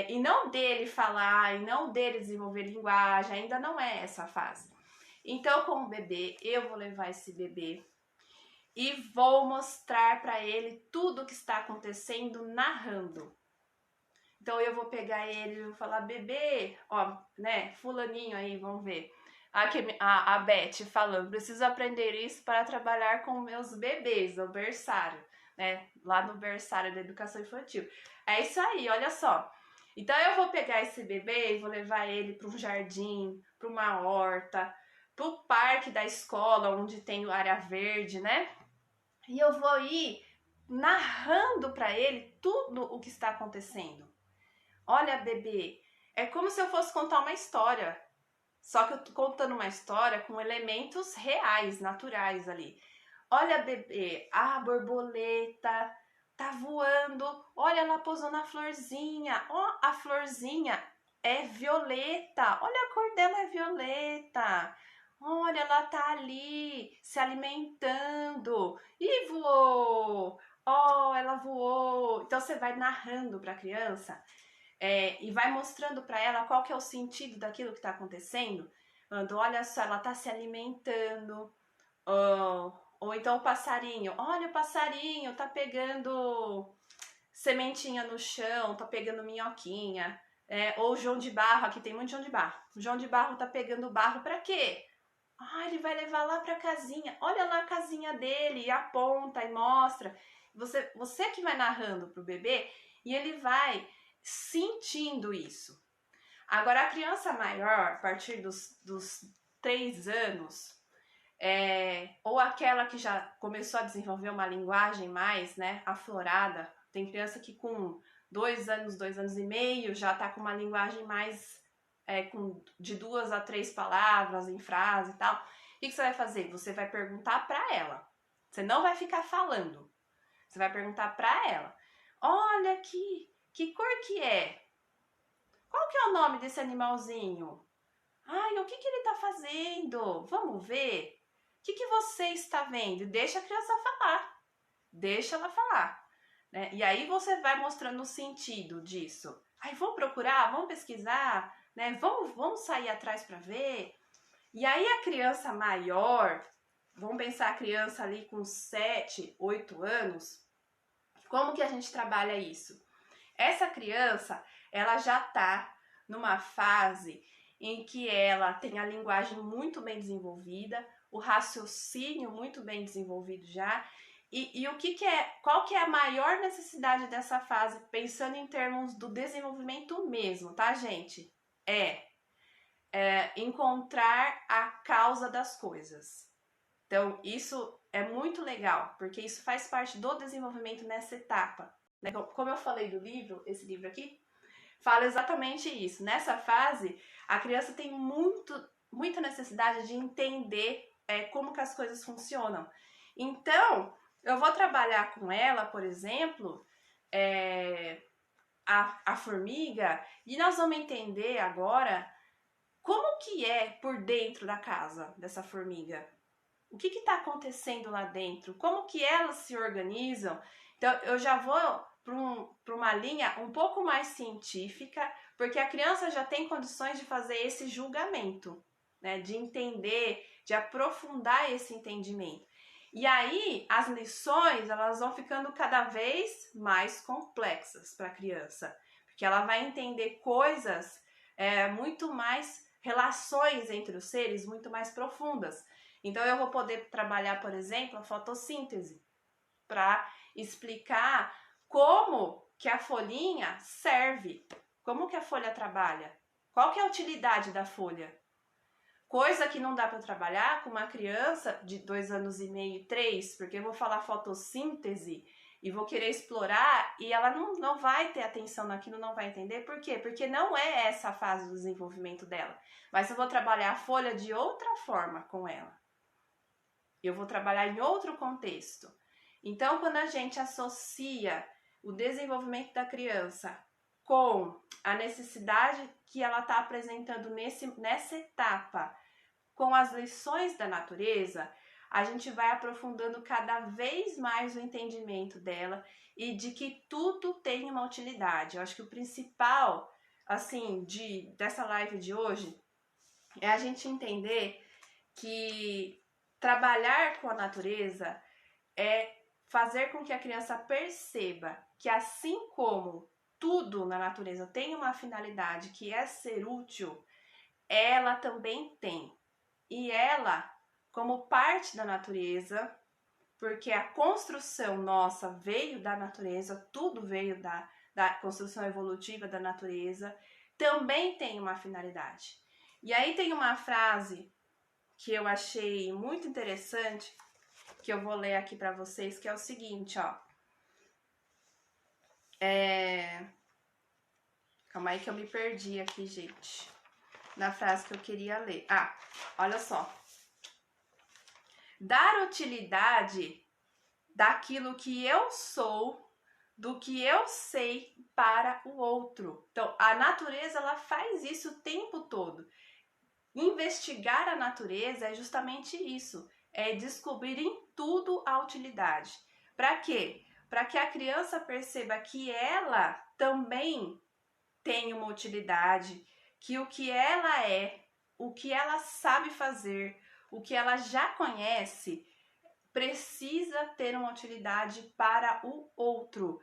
E não dele falar, e não dele desenvolver linguagem, ainda não é essa fase. Então, como bebê, eu vou levar esse bebê e vou mostrar para ele tudo o que está acontecendo narrando. Então eu vou pegar ele e vou falar, bebê, ó, né, fulaninho aí, vamos ver. A Beth falando, preciso aprender isso para trabalhar com meus bebês, no berçário, né, lá no berçário da educação infantil. É isso aí, olha só. Então eu vou pegar esse bebê e vou levar ele para um jardim, para uma horta, para o parque da escola, onde tem área verde, né? E eu vou ir narrando para ele tudo o que está acontecendo. Olha, bebê, é como se eu fosse contar uma história. Só que eu tô contando uma história com elementos reais, naturais ali. Olha, bebê, a borboleta tá voando. Olha, ela pousou na florzinha. Ó, a florzinha é violeta. Olha, a cor dela é violeta. Olha, ela tá ali se alimentando. E voou. Ó, ela voou. Então você vai narrando para a criança e vai mostrando para ela qual que é o sentido daquilo que está acontecendo. Olha só, ela está se alimentando. Ou então o passarinho. Olha, o passarinho tá pegando sementinha no chão, tá pegando minhoquinha. Ou o João de Barro, aqui tem muito João de Barro. O João de Barro tá pegando barro para quê? Ah, ele vai levar lá para a casinha. Olha lá a casinha dele, e aponta e mostra. Você que vai narrando pro bebê e ele vai sentindo isso. Agora, a criança maior, a partir dos 3 anos, ou aquela que já começou a desenvolver uma linguagem mais, né, aflorada, tem criança que com 2 anos, 2 anos e meio, já está com uma linguagem mais de 2 a 3 palavras em frase e tal. O que você vai fazer? Você vai perguntar para ela. Você não vai ficar falando. Você vai perguntar para ela. Olha que cor que é? Qual que é o nome desse animalzinho? Ai, o que ele está fazendo? Vamos ver. O que você está vendo? Deixa a criança falar. Deixa ela falar. Né? E aí você vai mostrando o sentido disso. Aí vamos procurar, vamos pesquisar, né? Vamos sair atrás para ver. E aí a criança maior, vamos pensar a criança ali com 7, 8 anos, como que a gente trabalha isso? Essa criança, ela já está numa fase em que ela tem a linguagem muito bem desenvolvida, o raciocínio muito bem desenvolvido já. E qual que é a maior necessidade dessa fase, pensando em termos do desenvolvimento mesmo, tá, gente? Encontrar a causa das coisas. Então, isso é muito legal, porque isso faz parte do desenvolvimento nessa etapa. Né? Como eu falei do livro, esse livro aqui, fala exatamente isso. Nessa fase, a criança tem muita necessidade de entender como que as coisas funcionam. Então, eu vou trabalhar com ela, por exemplo, a formiga, e nós vamos entender agora como que é por dentro da casa dessa formiga. O que está acontecendo lá dentro? Como que elas se organizam? Então, eu já vou para uma linha um pouco mais científica, porque a criança já tem condições de fazer esse julgamento, né? De entender, de aprofundar esse entendimento. E aí, as lições, elas vão ficando cada vez mais complexas para a criança, porque ela vai entender coisas muito mais, relações entre os seres muito mais profundas. Então, eu vou poder trabalhar, por exemplo, a fotossíntese, para explicar como que a folhinha serve, como que a folha trabalha, qual que é a utilidade da folha. Coisa que não dá para trabalhar com uma criança de 2 anos e meio, 3, porque eu vou falar fotossíntese e vou querer explorar e ela não vai ter atenção naquilo, não vai entender. Por quê? Porque não é essa a fase do desenvolvimento dela. Mas eu vou trabalhar a folha de outra forma com ela. Eu vou trabalhar em outro contexto. Então, quando a gente associa o desenvolvimento da criança com a necessidade que ela está apresentando nessa etapa, com as lições da natureza, a gente vai aprofundando cada vez mais o entendimento dela e de que tudo tem uma utilidade. Eu acho que o principal, assim, dessa live de hoje é a gente entender que trabalhar com a natureza é fazer com que a criança perceba que assim como tudo na natureza tem uma finalidade que é ser útil, ela também tem. E ela, como parte da natureza, porque a construção nossa veio da natureza, tudo veio da construção evolutiva da natureza, também tem uma finalidade. E aí tem uma frase que eu achei muito interessante, que eu vou ler aqui para vocês, que é o seguinte, ó. Calma aí que eu me perdi aqui, gente, na frase que eu queria ler. Olha só. Dar utilidade daquilo que eu sou, do que eu sei para o outro. Então, a natureza, ela faz isso o tempo todo. Investigar a natureza é justamente isso, é descobrir em tudo a utilidade. Para quê? Para que a criança perceba que ela também tem uma utilidade, que o que ela é, o que ela sabe fazer, o que ela já conhece, precisa ter uma utilidade para o outro.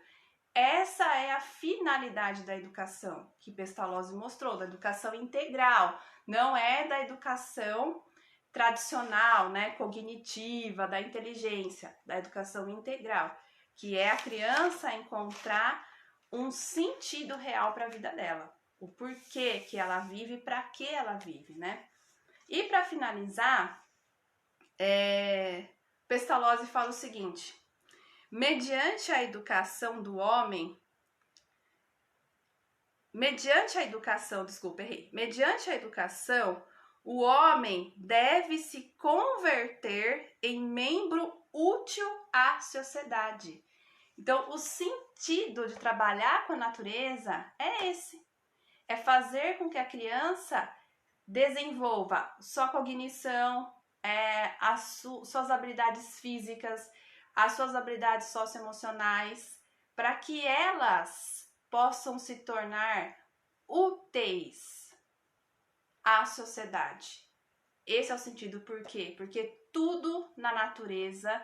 Essa é a finalidade da educação que Pestalozzi mostrou, da educação integral. Não é da educação tradicional, né, cognitiva, da inteligência, da educação integral, que é a criança encontrar um sentido real para a vida dela, o porquê que ela vive, para que ela vive, né? E para finalizar, Pestalozzi fala o seguinte: mediante a educação, o homem deve se converter em membro útil à sociedade. Então, o sentido de trabalhar com a natureza é esse: é fazer com que a criança desenvolva sua cognição, suas habilidades físicas, as suas habilidades socioemocionais, para que elas possam se tornar úteis à sociedade. Esse é o sentido. Por quê? Porque tudo na natureza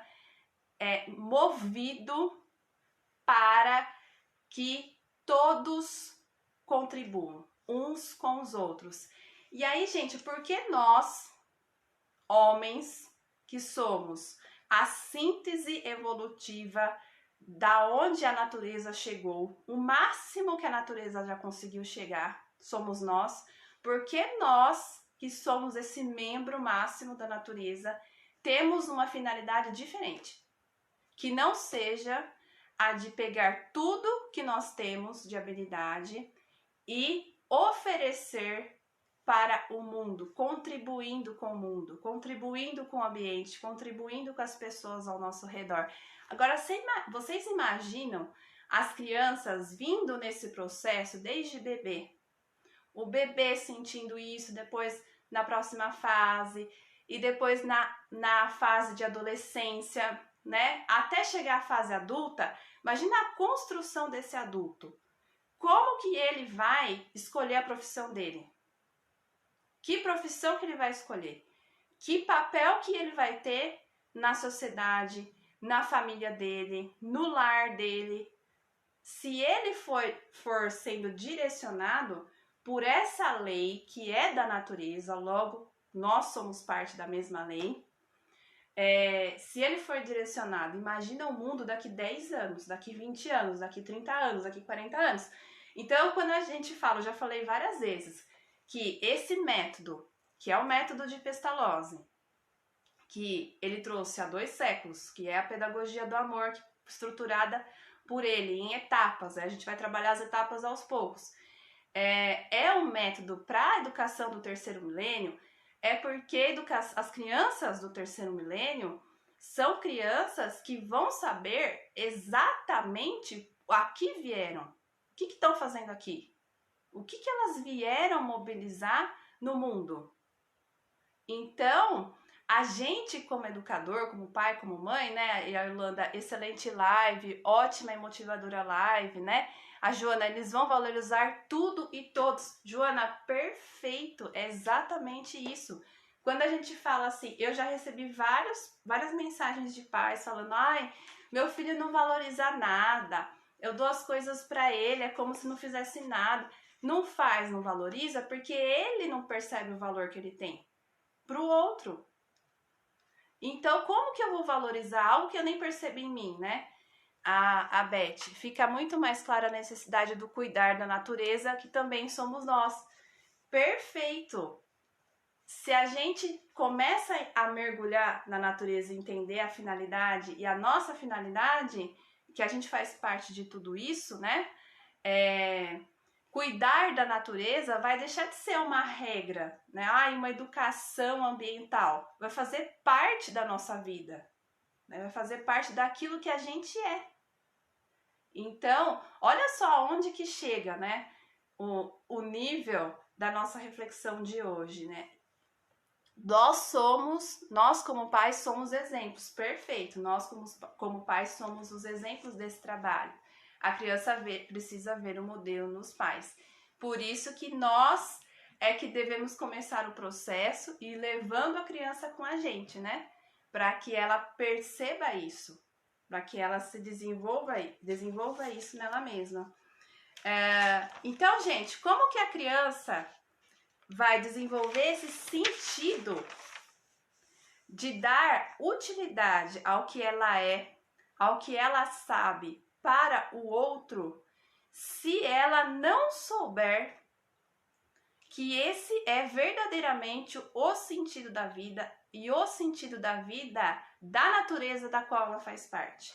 é movido para que todos contribuam uns com os outros. E aí, gente, por que nós, homens, que somos a síntese evolutiva da onde a natureza chegou, o máximo que a natureza já conseguiu chegar, somos nós, porque nós, que somos esse membro máximo da natureza, temos uma finalidade diferente, que não seja a de pegar tudo que nós temos de habilidade e oferecer para o mundo, contribuindo com o mundo, contribuindo com o ambiente, contribuindo com as pessoas ao nosso redor. Agora, vocês imaginam as crianças vindo nesse processo desde bebê? O bebê sentindo isso, depois na próxima fase, e depois na fase de adolescência, né? Até chegar à fase adulta. Imagina a construção desse adulto. Como que ele vai escolher a profissão dele? Que profissão que ele vai escolher? Que papel que ele vai ter na sociedade, na família dele, no lar dele? Se ele for sendo direcionado por essa lei que é da natureza, logo nós somos parte da mesma lei, se ele for direcionado, imagina o mundo daqui 10 anos, daqui 20 anos, daqui 30 anos, daqui 40 anos. Então, quando a gente fala, eu já falei várias vezes, que esse método, que é o método de Pestalozzi, que ele trouxe há 2 séculos, que é a pedagogia do amor, estruturada por ele em etapas, a gente vai trabalhar as etapas aos poucos, é um método para a educação do terceiro milênio, porque as crianças do terceiro milênio são crianças que vão saber exatamente a que vieram, o que estão fazendo aqui, o que elas vieram mobilizar no mundo. Então, a gente como educador, como pai, como mãe, né? E a Yolanda, excelente live, ótima e motivadora live, né? A Joana, eles vão valorizar tudo e todos. Joana, perfeito, é exatamente isso. Quando a gente fala assim, eu já recebi várias mensagens de pais falando, ai, meu filho não valoriza nada, eu dou as coisas para ele, é como se não fizesse nada. Não faz, não valoriza, porque ele não percebe o valor que ele tem pro outro. Então, como que eu vou valorizar algo que eu nem percebi em mim, né? A Beth, fica muito mais clara a necessidade do cuidar da natureza, que também somos nós. Perfeito! Se a gente começa a mergulhar na natureza e entender a finalidade e a nossa finalidade, que a gente faz parte de tudo isso, né? Cuidar da natureza vai deixar de ser uma regra, né? Uma educação ambiental. Vai fazer parte da nossa vida, né? Vai fazer parte daquilo que a gente é. Então, olha só onde que chega, né? O nível da nossa reflexão de hoje, né? Nós como pais somos exemplos, perfeito. Nós como pais somos os exemplos desse trabalho. A criança precisa ver o modelo nos pais. Por isso que nós é que devemos começar o processo e ir levando a criança com a gente, né? Para que ela perceba isso, para que ela se desenvolva isso nela mesma. Então, gente, como que a criança vai desenvolver esse sentido de dar utilidade ao que ela é, ao que ela sabe para o outro, se ela não souber que esse é verdadeiramente o sentido da vida e o sentido da vida da natureza da qual ela faz parte.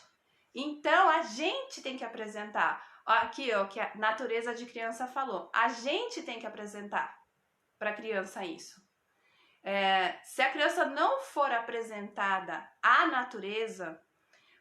Então, a gente tem que apresentar, aqui ó, que a natureza de criança falou, a gente tem que apresentar para a criança isso. Se a criança não for apresentada à natureza,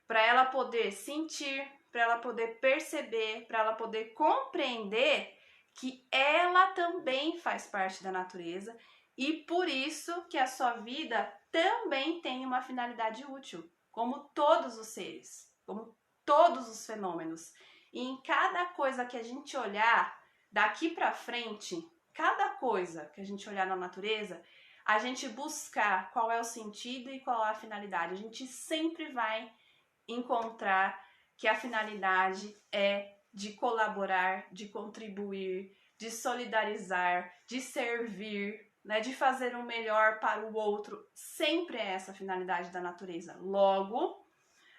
para ela poder sentir, para ela poder perceber, para ela poder compreender que ela também faz parte da natureza e por isso que a sua vida também tem uma finalidade útil, como todos os seres, como todos os fenômenos. E em cada coisa que a gente olhar daqui para frente, cada coisa que a gente olhar na natureza, a gente buscar qual é o sentido e qual é a finalidade. A gente sempre vai encontrar que a finalidade é de colaborar, de contribuir, de solidarizar, de servir, né, de fazer o melhor para o outro. Sempre é essa a finalidade da natureza. Logo,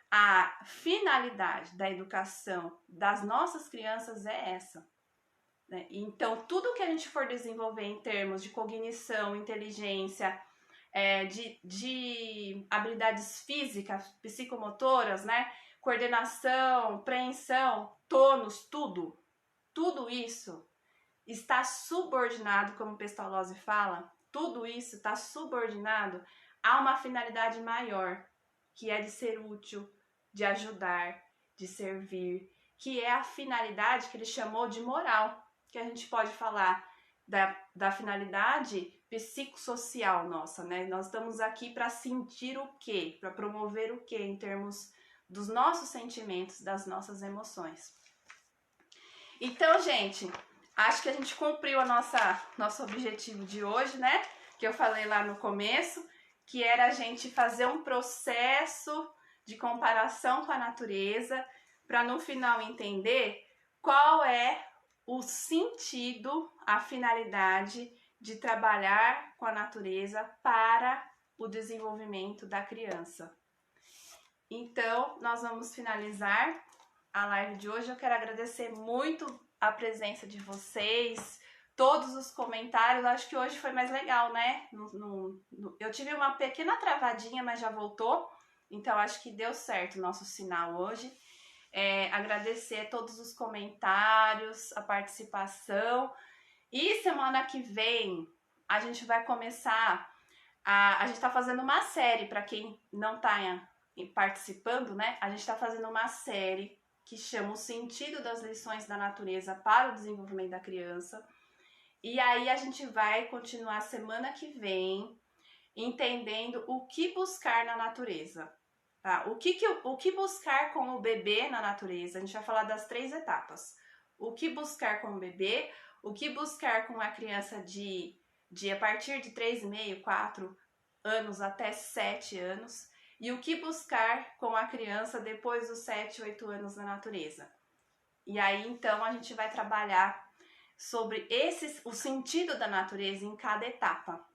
a finalidade da educação das nossas crianças é essa. Né? Então, tudo que a gente for desenvolver em termos de cognição, inteligência, de habilidades físicas, psicomotoras, né? Coordenação, preensão, tônus, tudo isso está subordinado, como Pestalozzi fala, tudo isso está subordinado a uma finalidade maior, que é de ser útil, de ajudar, de servir, que é a finalidade que ele chamou de moral, que a gente pode falar da finalidade psicossocial nossa, né? Nós estamos aqui para sentir o quê? Para promover o quê em termos dos nossos sentimentos, das nossas emoções. Então, gente, acho que a gente cumpriu nosso objetivo de hoje, né? Que eu falei lá no começo, que era a gente fazer um processo de comparação com a natureza, para no final entender qual é o sentido, a finalidade de trabalhar com a natureza para o desenvolvimento da criança. Então, nós vamos finalizar a live de hoje. Eu quero agradecer muito a presença de vocês, todos os comentários. Acho que hoje foi mais legal, né? Eu tive uma pequena travadinha, mas já voltou. Então, acho que deu certo o nosso sinal hoje. Agradecer todos os comentários, a participação. E semana que vem a gente vai começar a gente está fazendo uma série, para quem não está participando, né? A gente está fazendo uma série que chama O Sentido das Lições da Natureza para o Desenvolvimento da Criança. E aí a gente vai continuar semana que vem entendendo o que buscar na natureza. Tá? O que buscar com o bebê na natureza? A gente vai falar das 3 etapas. O que buscar com o bebê, o que buscar com a criança de a partir de 3,5, 4 anos até 7 anos e o que buscar com a criança depois dos 7, 8 anos na natureza. E aí, então, a gente vai trabalhar sobre o sentido da natureza em cada etapa.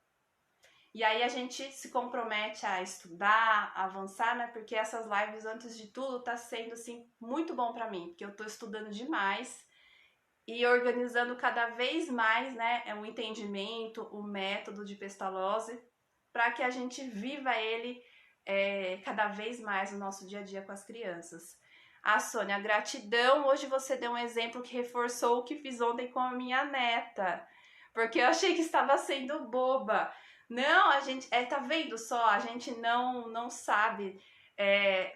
E aí a gente se compromete a estudar, a avançar, né? Porque essas lives, antes de tudo, tá sendo, assim, muito bom para mim, porque eu tô estudando demais e organizando cada vez mais, né, o entendimento, o método de Pestalozzi, para que a gente viva ele cada vez mais no nosso dia a dia com as crianças. Sônia, gratidão. Hoje você deu um exemplo que reforçou o que fiz ontem com a minha neta, porque eu achei que estava sendo boba. Não, a gente, tá vendo só? A gente não sabe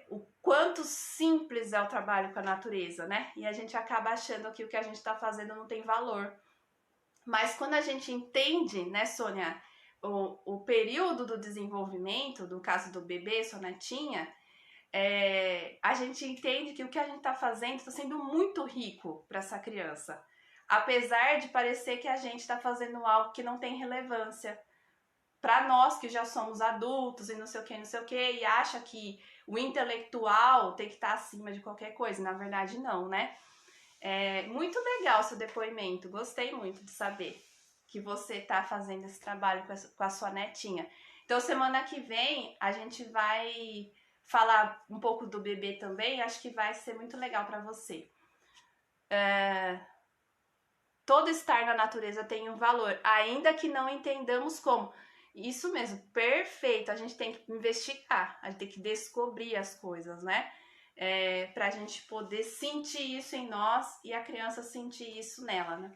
o quanto simples é o trabalho com a natureza, né? E a gente acaba achando que o que a gente está fazendo não tem valor. Mas quando a gente entende, né, Sônia, o período do desenvolvimento, do caso do bebê, sua netinha, a gente entende que o que a gente está fazendo está sendo muito rico para essa criança. Apesar de parecer que a gente está fazendo algo que não tem relevância para nós que já somos adultos e não sei o que, e acha que o intelectual tem que estar acima de qualquer coisa. Na verdade, não, né? Muito legal seu depoimento, gostei muito de saber que você está fazendo esse trabalho com a sua netinha. Então, semana que vem, a gente vai falar um pouco do bebê também, acho que vai ser muito legal para você. Todo estar na natureza tem um valor, ainda que não entendamos como. Isso mesmo, perfeito. A gente tem que investigar, a gente tem que descobrir as coisas, né? Pra gente poder sentir isso em nós e a criança sentir isso nela, né?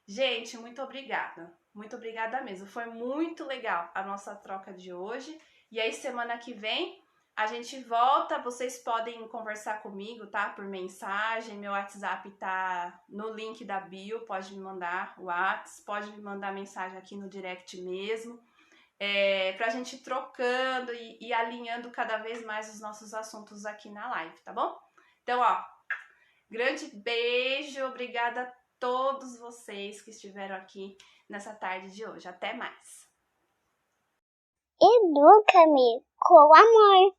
Gente, muito obrigada. Muito obrigada mesmo. Foi muito legal a nossa troca de hoje. E aí, semana que vem, a gente volta. Vocês podem conversar comigo, tá? Por mensagem. Meu WhatsApp tá no link da bio. Pode me mandar o WhatsApp. Pode me mandar mensagem aqui no direct mesmo. Pra gente ir trocando e alinhando cada vez mais os nossos assuntos aqui na live, tá bom? Então, ó, grande beijo, obrigada a todos vocês que estiveram aqui nessa tarde de hoje. Até mais! Educa-me com amor.